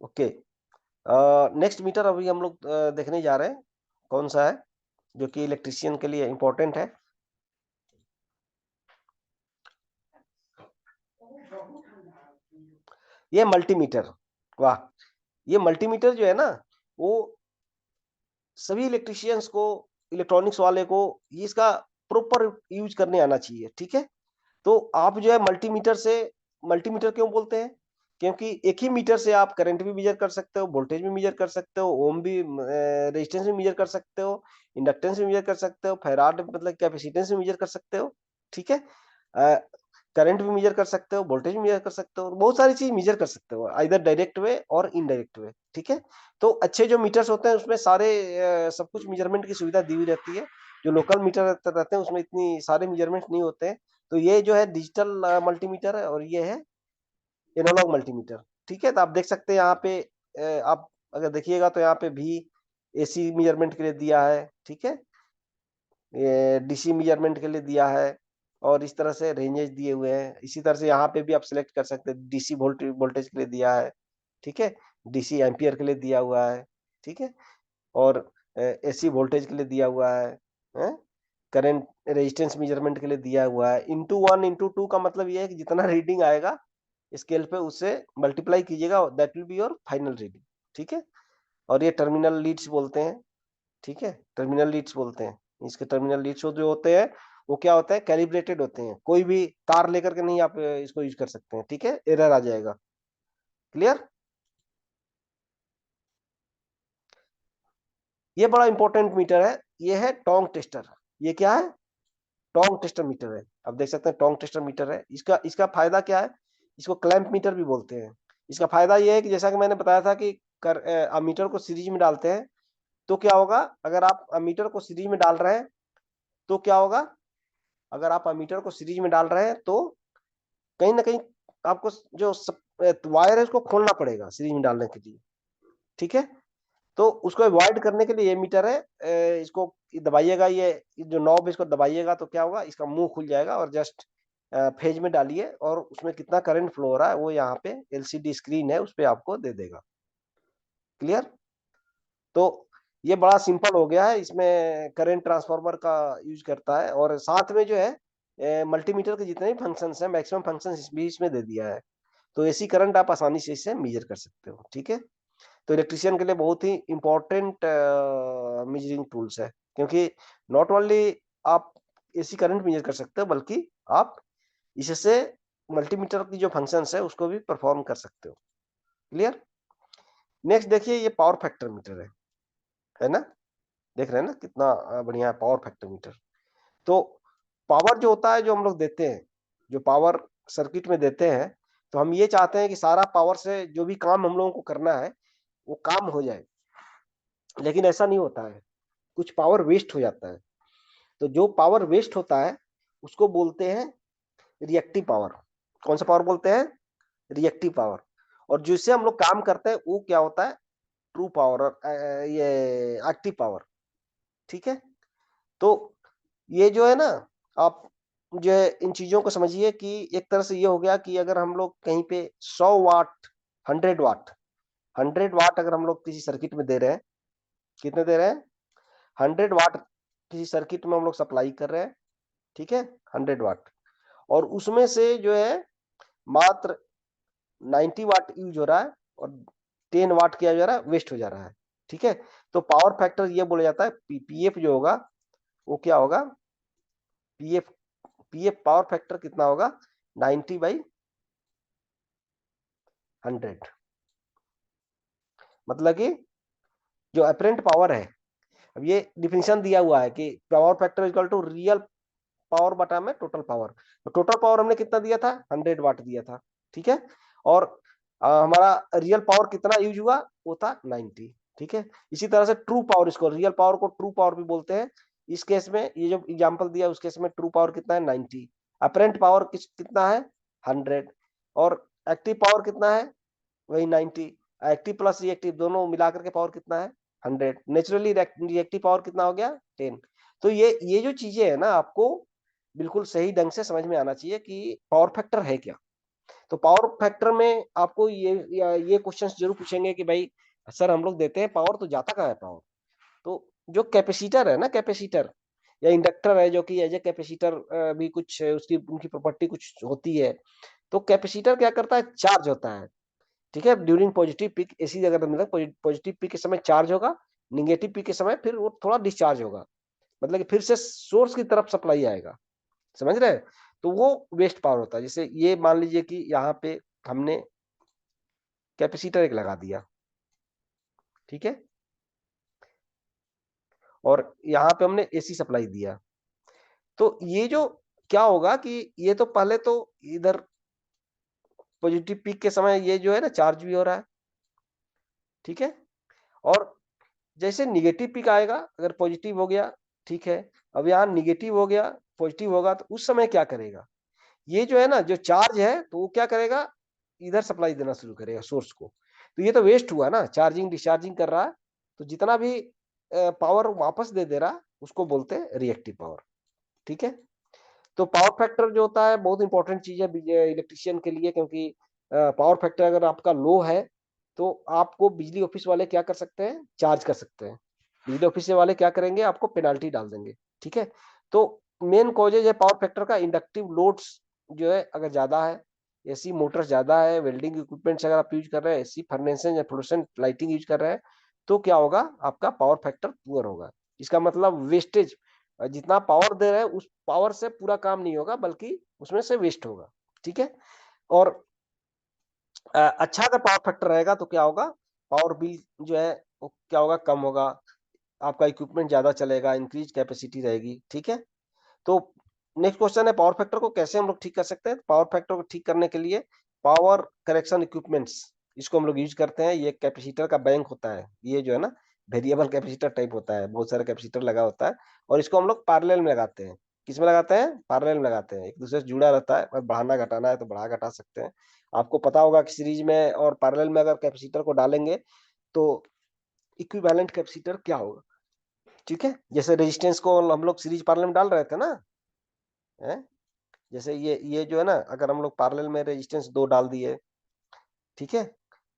ओके, नेक्स्ट मीटर अभी हम लोग देखने जा रहे हैं, कौन सा है जो कि इलेक्ट्रिशियन के लिए इंपॉर्टेंट है। ये मल्टीमीटर। वाह, ये मल्टीमीटर जो है ना वो सभी इलेक्ट्रिशियंस को, इलेक्ट्रॉनिक्स वाले को ये इसका प्रॉपर यूज करने आना चाहिए। ठीक है, तो आप जो है मल्टीमीटर से, मल्टीमीटर क्यों बोलते हैं? क्योंकि एक ही मीटर से आप करंट भी मेजर कर सकते हो, वोल्टेज भी मेजर कर सकते हो, ओम भी, रेजिस्टेंस भी मेजर कर सकते हो, इंडक्टेंस भी मेजर कर सकते हो, फैराड मतलब कैपेसिटेंस भी मेजर कर सकते हो। ठीक है, करंट भी मेजर कर सकते हो, वोल्टेज भी मेजर कर सकते हो, बहुत सारी चीज मेजर कर सकते हो, आइदर डायरेक्ट वे और इनडायरेक्ट वे। ठीक है, तो अच्छे जो मीटर्स होते हैं उसमें सारे सब कुछ मेजरमेंट की सुविधा दी हुई रहती है। जो लोकल मीटर रहते हैं उसमें इतनी सारे मेजरमेंट नहीं होते हैं। तो ये जो है डिजिटल मल्टीमीटर है और ये है एनालॉग मल्टीमीटर। ठीक है, तो आप देख सकते हैं यहाँ पे आप अगर देखिएगा तो यहाँ पे भी AC मेजरमेंट के लिए दिया है। ठीक है, ये DC मेजरमेंट के लिए दिया है, और इस तरह से रेंजेस दिए हुए हैं। इसी तरह से यहाँ पे भी आप सिलेक्ट कर सकते हैं, DC वोल्टेज के लिए दिया है। ठीक है, DC एम्पियर के लिए दिया हुआ है। ठीक है, और AC वोल्टेज के लिए दिया हुआ है, करंट रेजिस्टेंस मेजरमेंट के लिए दिया हुआ है। इंटू 1 इंटू 2 का मतलब ये है कि जितना रीडिंग आएगा स्केल पे उससे मल्टीप्लाई कीजिएगा, that will be your final reading. ठीक है, और ये टर्मिनल लीड्स बोलते हैं। ठीक है, टर्मिनल लीड्स बोलते हैं। इसके टर्मिनल लीड्स जो होते हैं वो क्या होता है? कैलिब्रेटेड होते हैं, कोई भी तार लेकर के नहीं आप इसको यूज कर सकते हैं। ठीक है, एरर आ जाएगा। क्लियर? ये बड़ा इंपॉर्टेंट मीटर है, ये है टोंग टेस्टर। ये क्या है? टोंग टेस्टर मीटर है। आप देख सकते हैं टोंग टेस्टर मीटर है। इसका इसका फायदा क्या है? इसको क्लैंप मीटर भी बोलते हैं। इसका फायदा ये है कि जैसा कि मैंने बताया था कि अमीटर को सीरीज में डालते हैं तो क्या होगा? अगर आप अमीटर को सीरीज में डाल रहे हैं तो क्या होगा? अगर आप अमीटर को सीरीज में डाल रहे हैं तो कहीं ना कहीं आपको जो वायर है उसको खोलना पड़ेगा सीरीज में डालने के लिए। ठीक है, तो उसको अवॉइड करने के लिए ये मीटर है। इसको दबाइएगा, ये जो नॉब इसको दबाइएगा तो क्या होगा? इसका मुंह खुल जाएगा और जस्ट फेज में डालिए और उसमें कितना करंट फ्लो हो रहा है वो यहाँ पे LCD स्क्रीन है उस पर आपको दे देगा। क्लियर? तो ये बड़ा सिंपल हो गया है, इसमें करंट ट्रांसफार्मर का यूज करता है, और साथ में जो है मल्टीमीटर के जितने भी फंक्शंस हैं मैक्सिमम फंक्शंस भी इसमें दे दिया है। तो एसी करंट आप आसानी से इससे मेजर कर सकते हो। ठीक है, तो इलेक्ट्रिशियन के लिए बहुत ही इंपॉर्टेंट मेजरिंग टूल्स है, क्योंकि नॉट ओनली आप एसी करंट मेजर कर सकते हो बल्कि आप इससे मल्टीमीटर की जो फंक्शंस है उसको भी परफॉर्म कर सकते हो। क्लियर? नेक्स्ट देखिए, ये पावर फैक्टर मीटर है ना? देख रहे हैं ना कितना बढ़िया है पावर फैक्टर मीटर। तो पावर जो होता है जो हम लोग देते हैं, जो पावर सर्किट में देते हैं, तो हम ये चाहते हैं कि सारा पावर से जो भी काम हम लोगों को करना है वो काम हो जाए, लेकिन ऐसा नहीं होता है, कुछ पावर वेस्ट हो जाता है। तो जो पावर वेस्ट होता है उसको बोलते हैं रिएक्टिव पावर। कौन सा पावर बोलते हैं? Reactive power. और जिससे हम लोग काम करते हैं वो क्या होता है? ट्रू पावर और ये एक्टिव पावर। ठीक है। तो ये जो है ना, आप जो है इन चीजों को समझिए कि एक तरह से ये हो गया कि अगर हम लोग कहीं पे 100 वाट, 100 वाट, 100 वाट अगर हम लोग किसी सर्किट में दे रहे हैं, कितने दे रहे हैं, 100 वाट किसी सर्किट में हम लोग सप्लाई कर रहे हैं, ठीक है, 100 वाट, और उसमें से जो है मात्र 90 वाट यूज हो रहा है और 10 वाट किया जा रहा है, वेस्ट हो जा रहा है, ठीक है। तो पावर फैक्टर ये बोला जाता है, पीएफ जो होगा वो क्या होगा, पीएफ पीएफ पावर फैक्टर कितना होगा, 90/100, मतलब कि जो अपरेंट पावर है, अब ये डिफिनेशन दिया हुआ है कि power factor equal to real power बटा में टोटल पावर। तो टोटल पावर हमने कितना दिया था, 100 वाट दिया था, ठीक है। और हमारा रियल पावर कितना यूज हुआ, वो था 90, ठीक है। इसी तरह से ट्रू पावर, इसको रियल पावर को ट्रू पावर भी बोलते हैं। इस केस में ये जो एग्जांपल दिया उस केस में ट्रू पावर कितना है, 90। अपरेंट पावर कितना है, 100। और एक्टिव पावर कितना है, वही 90। एक्टिव प्लस रिएक्टिव दोनों मिलाकर के पावर कितना है, 100। नेचुरली रिएक्टिव पावर कितना हो गया, 10। तो ये जो चीजें है ना, आपको बिल्कुल सही ढंग से समझ में आना चाहिए कि पावर फैक्टर है क्या। तो पावर फैक्टर में आपको ये क्वेश्चंस जरूर पूछेंगे कि भाई सर हम लोग देते हैं पावर, तो जाता कहाँ है पावर। तो जो कैपेसिटर है ना, कैपेसिटर या इंडक्टर है, जो कि एज ए कैपेसिटर भी कुछ उसकी उनकी प्रॉपर्टी कुछ होती है। तो कैपेसिटर क्या करता है, चार्ज होता है, ठीक है। ड्यूरिंग पॉजिटिव पीक, ऐसी जगह पे मतलब पॉजिटिव पीक के समय चार्ज होगा, निगेटिव पीक के समय फिर वो थोड़ा डिस्चार्ज होगा, मतलब कि फिर से सोर्स की तरफ सप्लाई आएगा, समझ रहे हैं। तो वो वेस्ट पावर होता है। जैसे ये मान लीजिए कि यहाँ पे हमने कैपेसिटर एक लगा दिया, ठीक है, और यहाँ पे हमने एसी सप्लाई दिया। तो ये जो क्या होगा कि ये तो पहले तो इधर पॉजिटिव पीक के समय ये जो है ना चार्ज भी हो रहा है, ठीक है। और जैसे निगेटिव पीक आएगा, अगर पॉजिटिव हो गया, ठीक है, अब यहाँ निगेटिव हो गया, पॉजिटिव होगा, तो उस समय क्या करेगा, ये जो है ना जो चार्ज है, तो वो क्या करेगा, इधर सप्लाई देना शुरू करेगा सोर्स को। तो ये तो वेस्ट हुआ ना, चार्जिंग डिस्चार्जिंग कर रहा है। तो जितना भी पावर वापस दे रहा, उसको बोलते हैं रिएक्टिव पावर, ठीक है। तो पावर फैक्टर जो होता है बहुत इंपॉर्टेंट चीज है इलेक्ट्रिशियन के लिए, क्योंकि पावर फैक्टर अगर आपका लो है तो आपको बिजली ऑफिस वाले क्या कर सकते हैं, चार्ज कर सकते हैं। बिजली ऑफिस वाले क्या करेंगे, आपको पेनाल्टी डाल देंगे, ठीक है। तो मेन कॉजेज है पावर फैक्टर का, इंडक्टिव लोड्स जो है अगर ज्यादा है, एसी मोटर्स ज्यादा है, वेल्डिंग इक्विपमेंट्स अगर आप यूज कर रहे हैं, एसी फर्नेसेस या फ्लोरेसेंट लाइटिंग यूज कर रहे हैं, तो क्या होगा, आपका पावर फैक्टर पुअर होगा। इसका मतलब वेस्टेज, जितना पावर दे रहे हैं उस पावर से पूरा काम नहीं होगा, बल्कि उसमें से वेस्ट होगा, ठीक है। और अच्छा अगर पावर फैक्टर रहेगा तो क्या होगा, पावर बिल जो है वो क्या होगा, कम होगा, आपका इक्विपमेंट ज्यादा चलेगा, इंक्रीज कैपेसिटी रहेगी, ठीक है। तो नेक्स्ट क्वेश्चन है, पावर फैक्टर को कैसे हम लोग ठीक कर सकते हैं। पावर फैक्टर को ठीक करने के लिए पावर करेक्शन इक्विपमेंट्स, इसको हम लोग यूज करते हैं। ये कैपेसिटर का बैंक होता है, ये जो है ना वेरिएबल कैपेसिटर टाइप होता है, बहुत सारे कैपेसिटर लगा होता है, और इसको हम लोग पैरेलल में लगाते हैं। किसमें लगाते हैं, पैरेलल में लगाते हैं, एक दूसरे से जुड़ा रहता है, और बढ़ाना घटाना है तो बढ़ा घटा सकते हैं। आपको पता होगा कि सीरीज में और पैरेलल में अगर कैपेसिटर को डालेंगे तो इक्विवेलेंट कैपेसिटर क्या होगा, ठीक है। जैसे रेजिस्टेंस को हम लोग सीरीज पैरेलल में डाल रहे थे ना, है, जैसे ये जो है ना, अगर हम लोग पैरेलल में रेजिस्टेंस 2 डाल दिए, ठीक है,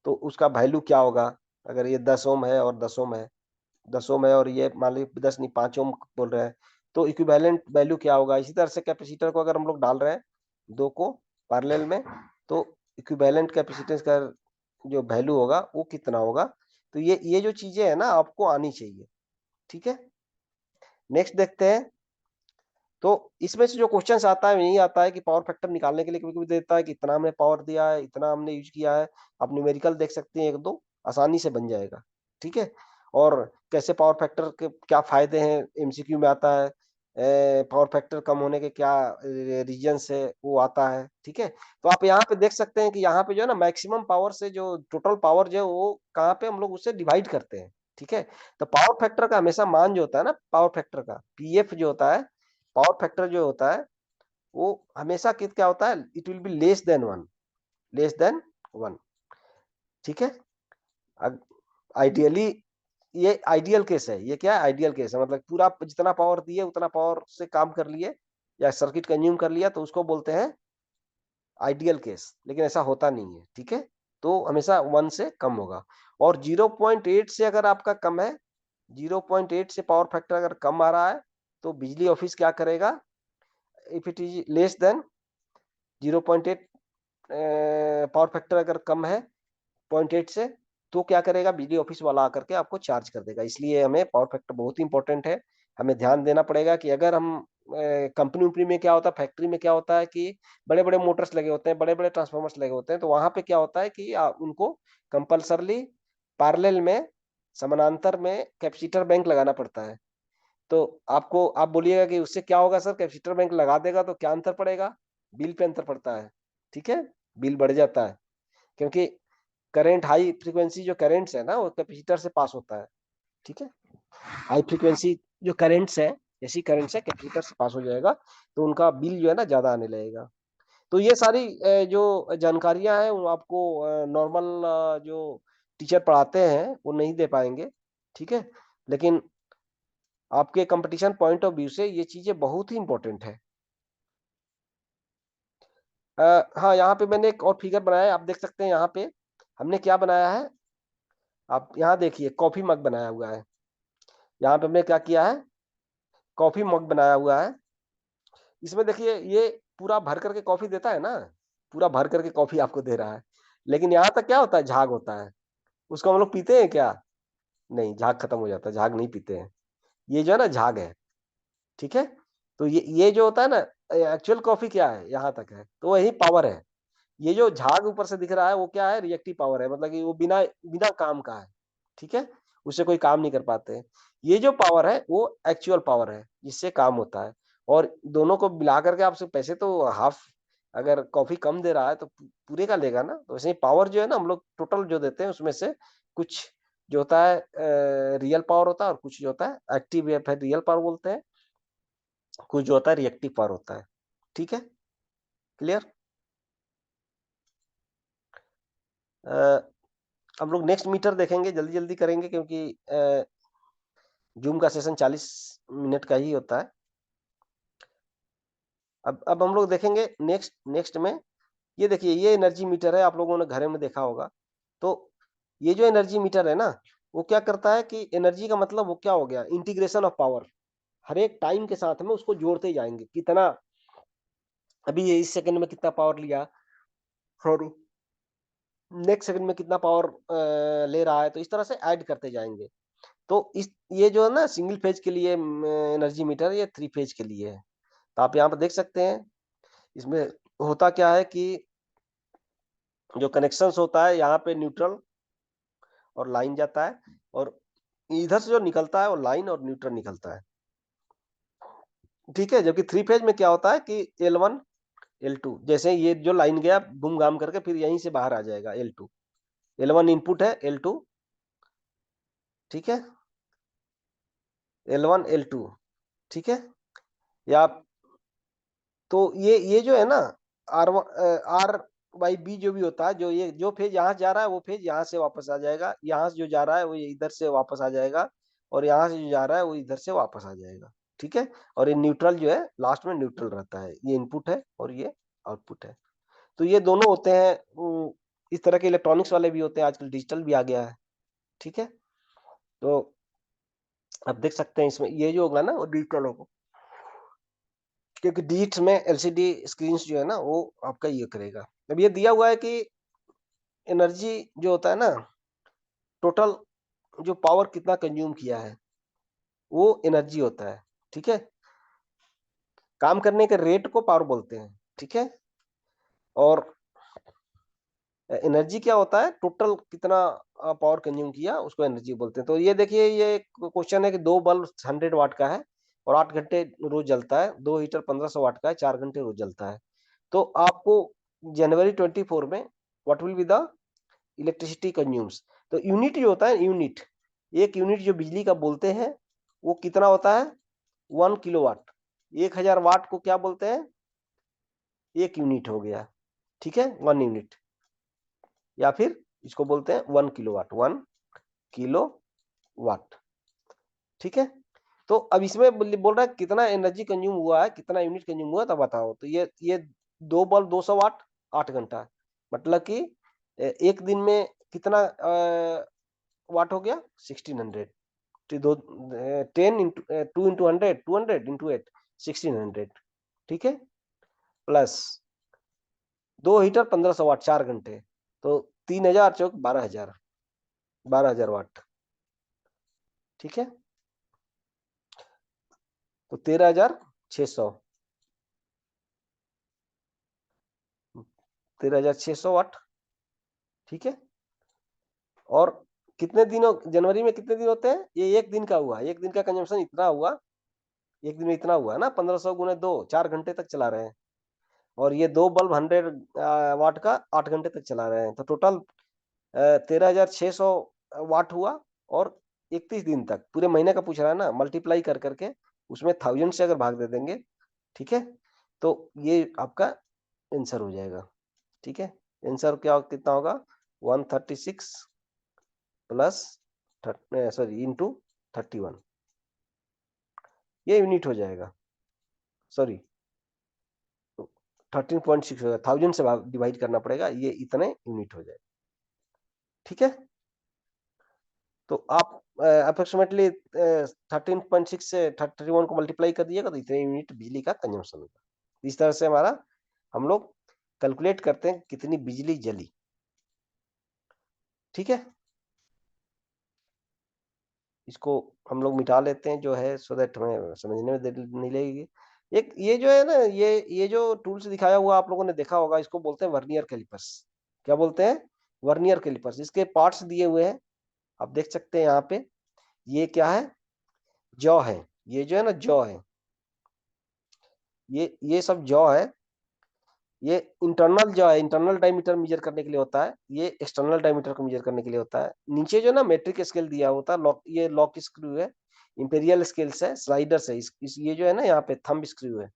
तो उसका वैल्यू क्या होगा, अगर ये 10 ओम है और 10 ओम है, 10 ओम है और ये मान लीजिए 10 नहीं 5 ओम बोल रहे हैं, तो इक्विवेलेंट वैल्यू क्या होगा। इसी तरह से कैपेसिटर को अगर हम लोग डाल रहे हैं, दो को पैरेलल में, तो इक्विवेलेंट कैपेसिटेंस का जो वैल्यू होगा वो कितना होगा। तो ये जो चीजें है ना आपको आनी चाहिए, ठीक है। नेक्स्ट देखते हैं। तो इसमें से जो क्वेश्चन आता है, यही आता है कि पावर फैक्टर निकालने के लिए कभी कभी देता है कि इतना हमने पावर दिया है, इतना हमने यूज किया है। आप न्यूमेरिकल देख सकते हैं, एक दो आसानी से बन जाएगा, ठीक है। और कैसे पावर फैक्टर के क्या फायदे हैं, एमसीक्यू में आता है। पावर फैक्टर कम होने के क्या रीजंस है, वो आता है, ठीक है। तो आप यहाँ पे देख सकते हैं कि यहाँ पे जो है ना मैक्सिमम पावर से जो टोटल पावर जो है वो कहाँ पे हम लोग उससे डिवाइड करते हैं, ठीक है। तो पावर फैक्टर का हमेशा मान जो होता है ना, पावर फैक्टर का पीएफ जो होता है, पावर फैक्टर जो होता है वो हमेशा क्या होता है, it will be less than 1, less than 1, ठीक है। आइडियली ये आइडियल केस है। ये क्या है? आइडियल केस है, मतलब पूरा जितना पावर दिए उतना पावर से काम कर लिए या सर्किट कंज्यूम कर लिया, तो उसको बोलते हैं आइडियल केस। लेकिन ऐसा होता नहीं है, ठीक है? तो हमेशा 1 से कम होगा। और 0.8 से अगर आपका कम है, 0.8 से पावर फैक्टर अगर कम आ रहा है, तो बिजली ऑफिस क्या करेगा? If it is less than 0.8 power factor अगर कम है 0.8 से, तो क्या करेगा? बिजली ऑफिस वाला आकर के आपको चार्ज कर देगा। इसलिए हमें पावर फैक्टर बहुत ही इंपॉर्टेंट है। हमें ध्यान देना पड़ेगा कि अगर हम कंपनी उपनी में क्या होता है, फैक्ट्री में क्या होता है कि बड़े बड़े मोटर्स लगे होते हैं, बड़े बड़े ट्रांसफॉर्मर्स लगे होते हैं, तो वहां पे क्या होता है कि उनको कंपल्सरली पैरेलल में, समानांतर में कैपेसिटर बैंक लगाना पड़ता है। तो आपको, आप बोलिएगा कि उससे क्या होगा सर? कैपेसिटर बैंक लगा देगा तो क्या अंतर पड़ेगा? बिल पे अंतर पड़ता है, ठीक है? बिल बढ़ जाता है, क्योंकि करंट, हाई फ्रीक्वेंसी जो करंट्स है ना, वो कैपेसिटर से पास होता है, ठीक है? हाई फ्रीक्वेंसी जो करंट्स है, ऐसी करंट्स है, कैपेसिटर से पास हो जाएगा, तो उनका बिल जो है ना ज्यादा आने लगेगा। तो ये सारी जो जानकारियां हैं वो आपको नॉर्मल जो टीचर पढ़ाते हैं वो नहीं दे पाएंगे, ठीक है? लेकिन आपके कंपटीशन पॉइंट ऑफ व्यू से ये चीजें बहुत ही इंपॉर्टेंट है। हाँ, यहाँ पे मैंने एक और फिगर बनाया है, आप देख सकते हैं। यहाँ पे हमने क्या बनाया है, आप यहाँ देखिए, कॉफी मग बनाया हुआ है। यहाँ पे हमने क्या किया है? कॉफी मग बनाया हुआ है। इसमें देखिए, ये पूरा भर करके कॉफी देता है ना, पूरा भर करके कॉफी आपको दे रहा है। लेकिन यहाँ तक क्या होता है? झाग होता है। उसको हम लोग पीते हैं क्या? नहीं, झाग खत्म हो जाता है, झाग नहीं पीते हैं। ये जो है ना, झाग है, ठीक है? तो ये जो होता है ना, एक्चुअल कॉफी क्या है? यहाँ तक है, तो वही पावर है। ये जो झाग ऊपर से दिख रहा है वो क्या है? रिएक्टिव पावर है, मतलब कि वो बिना बिना काम का है, ठीक है? उससे कोई काम नहीं कर पाते। ये जो पावर है वो एक्चुअल पावर है, जिससे काम होता है। और दोनों को मिला करके आपसे पैसे तो हाफ, अगर कॉफी कम दे रहा है तो पूरे का लेगा ना। तो वैसे ही पावर जो है ना, हम लोग टोटल जो देते हैं उसमें से कुछ जो होता है रियल पावर होता है, और कुछ जो होता है एक्टिव, या फिर रियल पावर बोलते हैं, कुछ जो होता है रिएक्टिव पावर होता है, ठीक है? क्लियर? हम लोग नेक्स्ट मीटर देखेंगे, जल्दी जल्दी करेंगे, क्योंकि जूम का सेशन 40 मिनट का ही होता है। अब हम लोग देखेंगे नेक्स्ट नेक्स्ट में। ये देखिए, ये एनर्जी मीटर है, आप लोगों ने घर में देखा होगा। तो ये जो एनर्जी मीटर है ना, वो क्या करता है कि एनर्जी का मतलब वो क्या हो गया? Integration of power. हर एक टाइम के साथ में उसको जोड़ते जाएंगे, कितना अभी ये इस सेकंड में कितना पावर लिया, और नेक्स्ट सेकंड में कितना पावर ले रहा है, तो इस तरह से ऐड करते जाएंगे। तो इस ये जो है ना, सिंगल फेज के लिए एनर्जी मीटर, ये 3 फेज के लिए है। तो आप यहाँ पर देख सकते हैं, इसमें होता क्या है कि जो कनेक्शंस होता है, यहाँ पे न्यूट्रल और लाइन जाता है, और इधर से जो निकलता है वो लाइन और न्यूट्रल निकलता है, ठीक है? जबकि 3 फेज में क्या होता है कि L1 L2, जैसे ये जो लाइन गया घूम घाम करके फिर यहीं से बाहर आ जाएगा L2। L1 इनपुट है, L2, ठीक है? L1 L2, ठीक है? या तो ये जो है ना, आर बाई बी जो भी होता है, जो ये जो फेज यहाँ जा रहा है वो फेज यहाँ से वापस आ जाएगा, यहाँ से जो जा रहा है वो इधर से वापस आ जाएगा, और यहाँ से जो जा रहा है वो इधर से वापस आ जाएगा, ठीक है? और ये न्यूट्रल जो है लास्ट में न्यूट्रल रहता है। ये इनपुट है और ये आउटपुट है। तो ये दोनों होते हैं। इस तरह के इलेक्ट्रॉनिक्स वाले भी होते हैं, आजकल डिजिटल भी आ गया है, ठीक है? तो आप देख सकते हैं इसमें ये जो होगा ना वो डिजिटल होगा, क्योंकि डिजिट्स में एलसीडी स्क्रीन जो है ना वो आपका ये करेगा। अब ये दिया हुआ है कि एनर्जी जो होता है ना, टोटल जो पावर कितना कंज्यूम किया है, वो एनर्जी होता है, ठीक है? काम करने के रेट को पावर बोलते हैं, ठीक है? और एनर्जी क्या होता है? टोटल कितना पावर कंज्यूम किया, उसको एनर्जी बोलते हैं। तो ये देखिए, ये क्वेश्चन है कि 2 बल्ब 100 वाट का है और 8 घंटे रोज जलता है, 2 हीटर 1500 वाट का है, 4 घंटे रोज जलता है। तो आपको जनवरी 24 में what will be the electricity consumes, तो यूनिट जो होता है, यूनिट, एक यूनिट जो बिजली का बोलते हैं, वो कितना होता है? 1 किलोवाट। 1000 वाट को क्या बोलते हैं? एक यूनिट हो गया, ठीक है? 1 यूनिट, या फिर इसको बोलते हैं 1 किलोवाट, 1 किलो वाट। ठीक है, तो अब इसमें बोल रहा है कितना एनर्जी कंज्यूम हुआ है, कितना यूनिट कंज्यूम हुआ, तब बताओ। तो ये दो बल्ब 200 वाट 8 घंटा, मतलब कि एक दिन में कितना वाट हो गया 1600। तो दो 10 इंटू 2 इंटू 100 200 इंटू 8 1600। ठीक है, प्लस 2 हीटर 1500 वाट 4 घंटे, तो 3000 चौक 12,000, 12,000 वाट। ठीक है, तो 13,600, 13,600 वाट। ठीक है, और कितने दिनों, जनवरी में कितने दिन होते हैं, ये एक दिन का हुआ, एक दिन का कंजम्पशन इतना हुआ, एक दिन में इतना हुआ है ना, 1500 गुने 2, 4 घंटे तक चला रहे हैं। और ये दो बल्ब 100 वाट का 8 घंटे तक चला रहे हैं, तो टोटल 13,600 वाट हुआ। और 31 दिन तक, पूरे महीने का पूछ रहा है ना, मल्टीप्लाई कर करके उसमें 1000 से अगर भाग दे देंगे, ठीक है, तो ये आपका आंसर हो जाएगा। ठीक है, आंसर क्या कितना होगा, 136 प्लस सॉरी इंटू 31, ये यूनिट हो जाएगा। सॉरी, 13.6 होगा, 1000 से डिवाइड करना पड़ेगा, ये इतने यूनिट हो जाएगा। ठीक है, तो आप अप्रोक्सीमेटली 13.6 से 31 को मल्टीप्लाई कर दिएगा, तो इतने यूनिट बिजली का कंजम्पशन होगा। इस तरह से हमारा हम लोग कैलकुलेट करते हैं कितनी बिजली जली। ठीक है, इसको हम लोग मिटा लेते हैं जो है, सो दैट हमें समझने में देर नहीं लगेगी। एक ये जो है ना, ये जो टूल्स दिखाया हुआ आप लोगों ने देखा होगा, इसको बोलते हैं वर्नियर कैलिपर्स। क्या बोलते हैं, वर्नियर कैलिपर्स। इसके पार्ट्स दिए हुए हैं, आप देख सकते हैं यहाँ पे। ये क्या है, जॉ है, ये जो है ना जॉ है, ये सब जॉ है। ये इंटरनल जो है, इंटरनल डायमीटर मेजर करने के लिए होता है, ये एक्सटर्नल डायमीटर को मेजर करने के लिए होता है। नीचे जो ना मेट्रिक स्केल दिया होता है, लॉक, ये लॉक स्क्रू है, इंपेरियल स्केल्स है, स्लाइडर्स है, ये जो है ना यहाँ पे थंब स्क्रू है,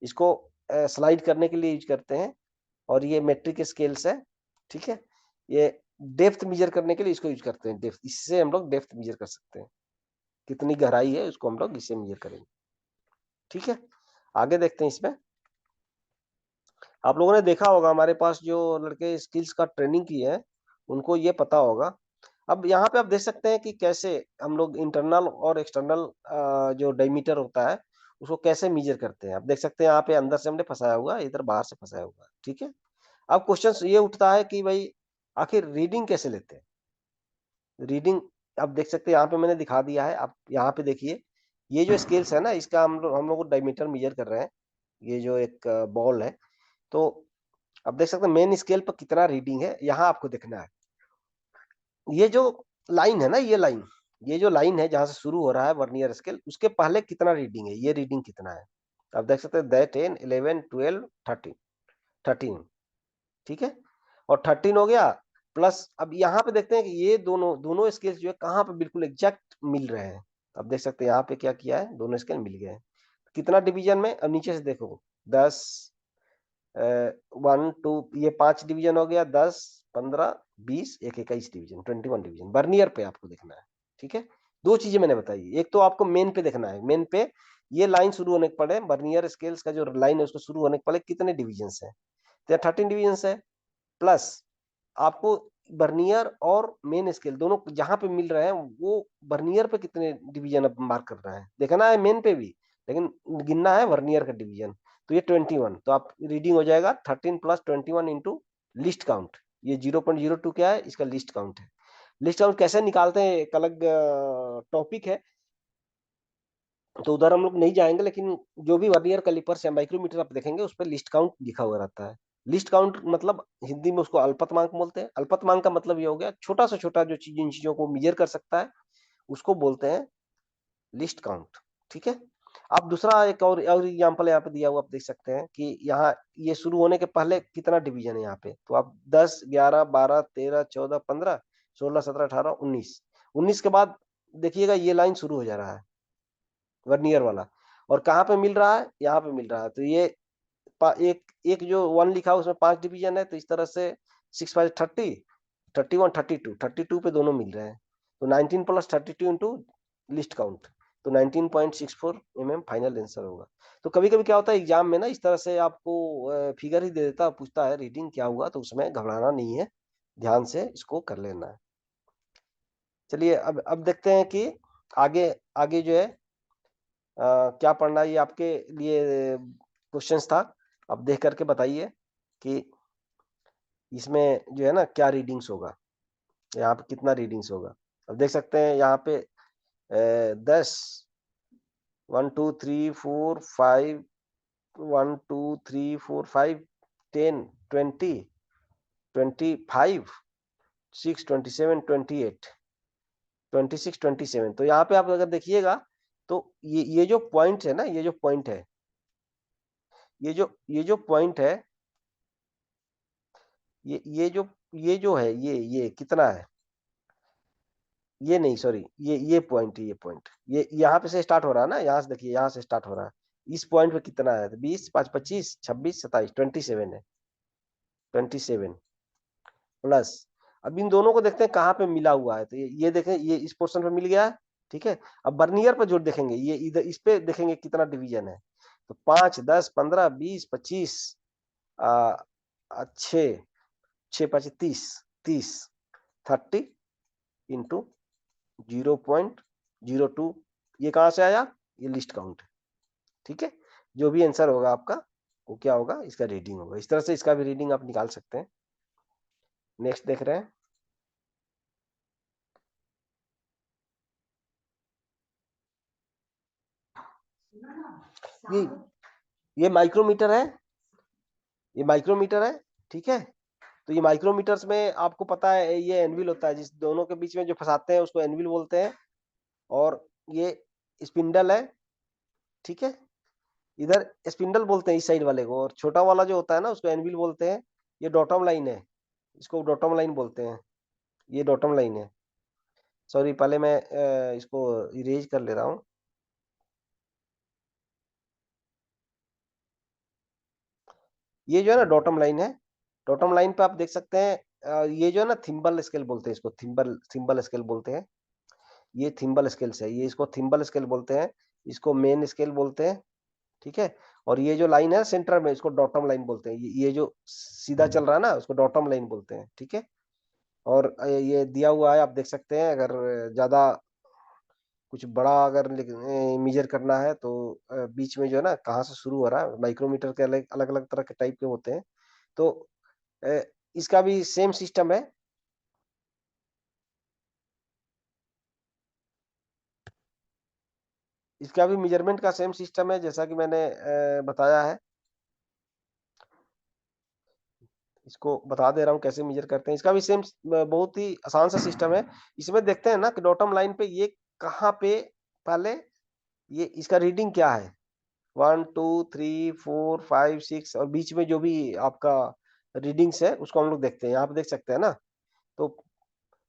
इसको स्लाइड करने के लिए यूज करते हैं। और ये मेट्रिक स्केल्स है। ठीक है, ये डेप्थ मेजर करने के लिए इसको यूज करते हैं, डेप्थ, इससे हम लोग डेप्थ मेजर कर सकते हैं, कितनी गहराई है उसको हम लोग इससे मेजर करेंगे। ठीक है, आगे देखते हैं इसमें। आप लोगों ने देखा होगा, हमारे पास जो लड़के स्किल्स का ट्रेनिंग किए हैं, उनको ये पता होगा। अब यहाँ पे आप देख सकते हैं कि कैसे हम लोग इंटरनल और एक्सटर्नल जो डायमीटर होता है उसको कैसे मेजर करते हैं। आप देख सकते हैं यहाँ पे अंदर से हमने फंसाया हुआ है, इधर बाहर से फंसाया हुआ है। ठीक है, अब क्वेश्चन ये उठता है कि भाई आखिर रीडिंग कैसे लेते हैं। रीडिंग आप देख सकते हैं, यहाँ पे मैंने दिखा दिया है, आप यहाँ पे देखिए, ये जो स्केल्स है ना, इसका हम लोग डायमीटर मेजर कर रहे हैं। ये जो एक बॉल है, तो आप देख सकते हैं मेन स्केल पर कितना रीडिंग है, यहाँ आपको देखना है। ये जो लाइन है ना, ये जो लाइन है जहां से शुरू हो रहा है वर्नियर स्केल, उसके पहले कितना रीडिंग है, ये रीडिंग कितना है। आप देख सकते हैं 10 11 12 13, 13। ठीक है, और 13 हो गया, प्लस अब यहाँ पे देखते हैं कि ये दोनों दोनों स्केल्स जो है कहाँ पे बिल्कुल एग्जैक्ट मिल रहे हैं। आप देख सकते हैं यहाँ पे क्या किया है, दोनों स्केल मिल गए हैं। कितना डिवीजन में, अब नीचे से देखो, 10 1 2, ये 5 डिवीजन हो गया, 10 15 20 एक 21 डिवीजन, 21 डिवीजन बर्नियर पे आपको देखना है। ठीक है, दो चीजें मैंने बताई, एक तो आपको मेन पे देखना है, मेन पे ये लाइन शुरू होने के पहले बर्नियर स्केल्स का जो लाइन है उसको शुरू होने के पहले कितने डिवीजन है, तो 13 डिवीजन है। प्लस आपको बर्नियर और मेन स्केल दोनों जहां पे मिल रहे हैं, वो बर्नियर पे कितने डिवीजन अब मार्क करना है, देखना है मेन पे भी, लेकिन गिनना है वर्नियर का डिवीजन। तो ये 21, तो आप रीडिंग हो जाएगा 13 प्लस 21 इंटू लिस्ट काउंट। ये 0.02 क्या है, इसका लिस्ट काउंट है। लिस्ट काउंट कैसे निकालते हैं एक अलग टॉपिक है, तो उधर हम लोग नहीं जाएंगे, लेकिन जो भी वर्नियर कैलिपर्स या माइक्रोमीटर आप देखेंगे उस पर लिस्ट काउंट लिखा हुआ रहता है। लिस्ट काउंट मतलब हिंदी में उसको अल्पतमांक बोलते हैं। अल्पतमांक का मतलब ये हो गया छोटा से छोटा जो चीज इन चीजों को मेजर कर सकता है, उसको बोलते हैं लिस्ट काउंट। ठीक है, अब दूसरा एक और एग्जांपल यहाँ पे दिया हुआ, आप देख सकते हैं कि यहाँ ये शुरू होने के पहले कितना डिवीजन है यहाँ पे, तो आप 10 11 12 13 14 15 16 17 18 19, 19 के बाद देखिएगा ये लाइन शुरू हो जा रहा है वर्नियर वाला, और कहाँ पे मिल रहा है, यहाँ पे मिल रहा है। तो ये एक एक जो 1 लिखा है उसमें 5 डिवीजन है, तो इस तरह से 6 5 30 31 32 32 पे दोनों मिल रहे हैं। तो 19 + 32 इंटू लिस्ट काउंट, तो 19.64 mm फाइनल आंसर होगा। तो कभी कभी क्या होता है एग्जाम में ना, इस तरह से आपको फिगर ही दे देता, पूछता है रीडिंग क्या हुआ, तो उसमें घबराना नहीं है, ध्यान से इसको कर लेना है। चलिए अब देखते हैं कि आगे आगे जो है क्या पढ़ना है, ये आपके लिए क्वेश्चंस था। अब देख करके बताइए कि इसमें जो है ना क्या रीडिंग्स होगा, यहाँ पे कितना रीडिंग्स होगा। अब देख सकते हैं यहाँ पे 10, 1 2 3 4 5, 1 2 3 4 5, 10, 20, 25, 6, 27, 28, 26, 27। तो यहाँ पे आप अगर देखिएगा तो ये जो पॉइंट है ना, ये जो पॉइंट है, ये जो पॉइंट है, ये जो है, ये कितना है, ये नहीं सॉरी, ये पॉइंट, ये यहाँ पे से स्टार्ट हो रहा है ना, यहाँ से देखिए, यहाँ से स्टार्ट हो रहा है, इस पॉइंट पे कितना है, तो 20, 5, 25, 26, 27, 27 है, 27 प्लस। अब इन दोनों को देखते हैं कहाँ पे मिला हुआ है, तो ये देखें, ये इस पोर्शन पे मिल गया है, ठीक है। अब बर्नियर पे जो देखेंगे, ये इधर इस पे देखेंगे कितना डिवीजन है, तो 5, 10, 15, 20, 25, 6, 6, 5, 30, 30, 30 इंटू 0.02, ये कहाँ से आया, ये लिस्ट काउंट है, ठीक है। जो भी आंसर होगा आपका वो क्या होगा, इसका रीडिंग होगा। इस तरह से इसका भी रीडिंग आप निकाल सकते हैं। नेक्स्ट देख रहे हैं, ये ये माइक्रोमीटर है, ये माइक्रोमीटर है, ठीक है। तो ये माइक्रोमीटर्स में आपको पता है ये एनविल होता है, जिस दोनों के बीच में जो फंसाते हैं उसको एनविल बोलते हैं, और ये स्पिंडल है, ठीक है। इधर स्पिंडल बोलते हैं इस साइड वाले को, और छोटा वाला जो होता है ना उसको एनविल बोलते हैं। ये डॉटम लाइन है, इसको डॉटम लाइन बोलते हैं, ये डॉटम लाइन है। सॉरी, पहले मैं इसको इरेज कर ले रहा हूँ। ये जो है ना डॉटम लाइन है, डॉटम लाइन पे आप देख सकते हैं ये जो है ना थिम्बल स्केल बोलते हैं, इसको थिम्बल थिम्बल स्केल बोलते हैं। ये थिम्बल स्केल्स है, ये इसको थिम्बल स्केल बोलते हैं, इसको मेन स्केल बोलते हैं, ठीक है। और ये जो लाइन है सेंटर में, इसको डॉटम लाइन बोलते हैं। ये जो सीधा चल रहा है ना उसको डॉटम लाइन बोलते हैं, ठीक है। और ये दिया हुआ है, आप देख सकते हैं, अगर ज्यादा कुछ बड़ा अगर मेजर करना है तो बीच में जो है ना कहाँ से शुरू हो रहा है, माइक्रोमीटर के अलग अलग अलग तरह के टाइप के होते हैं। तो अ, इसका भी सेम सिस्टम है। इसका भी मेजरमेंट का सेम सिस्टम है, जैसा कि मैंने बताया है। इसको बता दे रहा हूँ कैसे मेजर करते हैं। इसका भी सेम बहुत ही आसान सा सिस्टम है। इसमें देखते हैं ना कि डॉटम लाइन पे ये कहाँ पे, पहले ये इसका रीडिंग क्या है, 1 2 3 4 5 6, और बीच में जो भी आपका रीडिंग्स है उसको हम लोग देखते हैं। यहाँ पे देख सकते हैं ना, तो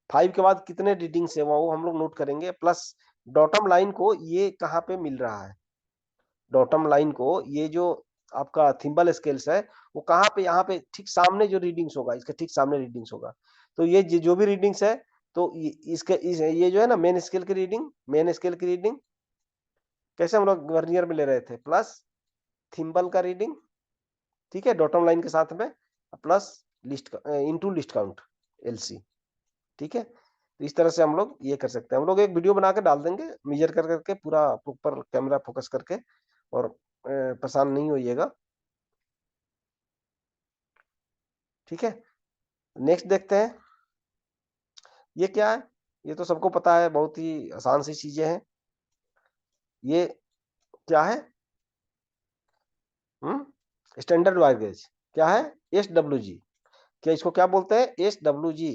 5 के बाद कितने रीडिंग्स है वो हम लोग नोट करेंगे, प्लस डॉटम लाइन को ये कहाँ पे मिल रहा है, डॉटम लाइन को ये जो आपका थिम्बल स्केल्स है वो कहाँ पे, यहाँ पे ठीक सामने जो रीडिंग्स होगा, इसके ठीक सामने रीडिंग्स होगा। तो ये जो भी रीडिंग्स है, तो ये जो है ना मेन स्केल की रीडिंग, मेन स्केल की रीडिंग कैसे हम लोग वर्नियर में ले रहे थे, प्लस थिम्बल का रीडिंग, ठीक है, डॉटम लाइन के साथ में, plus list into list count, LC, ठीक है। तो इस तरह से हम लोग ये कर सकते हैं। हम लोग एक वीडियो बना के डाल देंगे, मेजर कर करके पूरा ऊपर कैमरा फोकस करके, और परेशान नहीं होइएगा, ठीक है। नेक्स्ट देखते हैं, ये क्या है, ये तो सबको पता है, बहुत ही आसान सी चीजें हैं। ये क्या है, स्टैंडर्ड वायर गेज, क्या है, SWG। क्या इसको क्या बोलते हैं, SWG।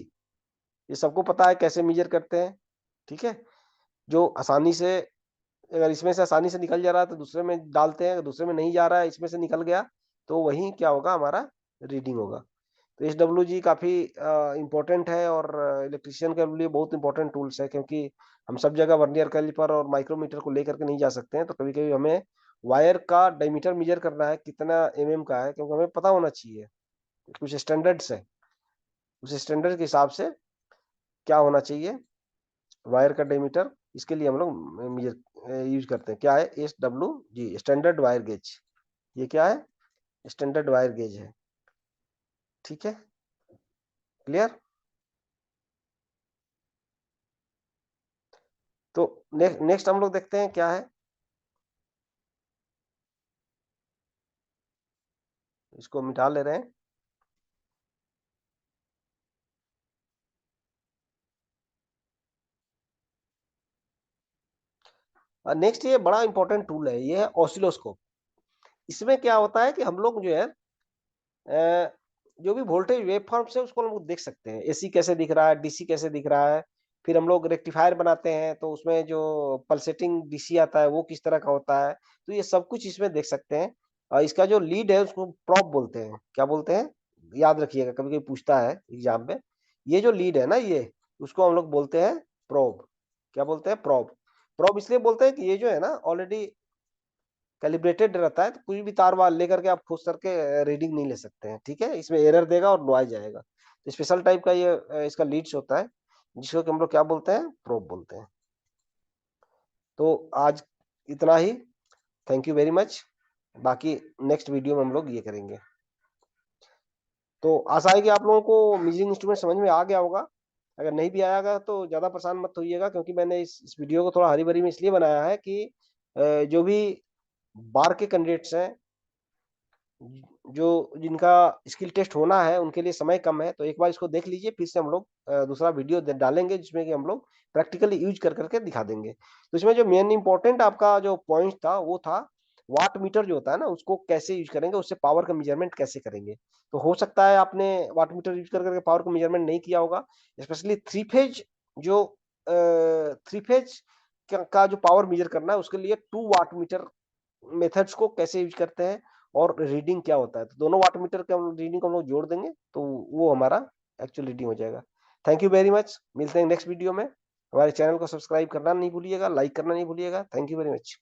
ये सबको पता है कैसे मेजर करते हैं, ठीक है। जो आसानी से, अगर इसमें से आसानी से निकल जा रहा है तो दूसरे में डालते हैं, अगर दूसरे में नहीं जा रहा है, इसमें से निकल गया, तो वही क्या होगा, हमारा रीडिंग होगा। तो SWG काफी इंपॉर्टेंट है, और इलेक्ट्रिशियन के लिए बहुत इंपॉर्टेंट टूल्स है, क्योंकि हम सब जगह वर्नियर कैलिपर और माइक्रोमीटर को लेकर के नहीं जा सकते हैं। तो कभी कभी हमें वायर का डायमीटर मेजर करना है, कितना का है, क्योंकि हमें पता होना चाहिए कुछ स्टैंडर्ड्स है, उस स्टैंडर्ड के हिसाब से क्या होना चाहिए, वायर का डायमीटर, इसके लिए हम लोग मेजर यूज करते हैं। क्या है? SWG, standard wire gauge. ये क्या है? स्टैंडर्ड वायर गेज है। ठीक है, क्लियर। तो नेक्स्ट हम लोग देखते हैं क्या है। इसको मिटा ले रहे हैं। नेक्स्ट ये बड़ा इंपॉर्टेंट टूल है, ये है ऑसिलोस्कोप। इसमें क्या होता है कि हम लोग जो है जो भी वोल्टेज वेवफॉर्म्स है उसको हम लोग देख सकते हैं। एसी कैसे दिख रहा है, डीसी कैसे दिख रहा है। फिर हम लोग रेक्टिफायर बनाते हैं तो उसमें जो पल्सेटिंग डीसी आता है वो किस तरह का होता है। तो ये सब कुछ इसमें देख सकते हैं। और इसका जो लीड है उसको प्रोब बोलते हैं। क्या बोलते हैं? याद रखिएगा, कभी कभी पूछता है एग्जाम में। ये जो लीड है ना, ये उसको हम लोग बोलते हैं प्रोब। क्या बोलते हैं? प्रोब। प्रोब इसलिए बोलते हैं कि ये जो है ना ऑलरेडी कैलिब्रेटेड रहता है, तो कोई भी तार वार लेकर के आप खोज करके रीडिंग नहीं ले सकते हैं। ठीक है, इसमें एरर देगा और नॉइज आएगा। तो स्पेशल टाइप का ये इसका लीड्स होता है, जिसको कि हम लोग क्या बोलते हैं? प्रोब बोलते हैं। तो आज इतना ही। Thank you very much. बाकी नेक्स्ट वीडियो में हम लोग ये करेंगे। तो आशा है कि आप लोगों को म्यूजिक इंस्ट्रूमेंट समझ में आ गया होगा। अगर नहीं भी आएगा तो ज्यादा परेशान मत होइएगा, क्योंकि मैंने इस वीडियो को थोड़ा हरी भरी में इसलिए बनाया है कि जो भी बार के कैंडिडेट्स हैं, जो जिनका स्किल टेस्ट होना है, उनके लिए समय कम है। तो एक बार इसको देख लीजिए, फिर से हम लोग दूसरा वीडियो डालेंगे जिसमें कि हम लोग प्रैक्टिकली यूज कर करके दिखा देंगे। तो इसमें जो मेन इंपॉर्टेंट आपका जो पॉइंट था वो था वाट मीटर जो होता है ना, उसको कैसे यूज करेंगे, उससे पावर का मेजरमेंट कैसे करेंगे। तो हो सकता है आपने वाट मीटर यूज कर करके पावर का मेजरमेंट नहीं किया होगा। स्पेशली थ्री फेज जो थ्री फेज का जो पावर मेजर करना है, उसके लिए 2 वाट मीटर मेथड्स को कैसे यूज करते हैं और रीडिंग क्या होता है। तो दोनों वाट मीटर के हम रीडिंग को हम लोग जोड़ देंगे तो वो हमारा एक्चुअल रीडिंग हो जाएगा। Thank you very much. मिलते हैं नेक्स्ट वीडियो में। हमारे चैनल को सब्सक्राइब करना नहीं भूलिएगा, लाइक करना नहीं भूलिएगा। Thank you very much.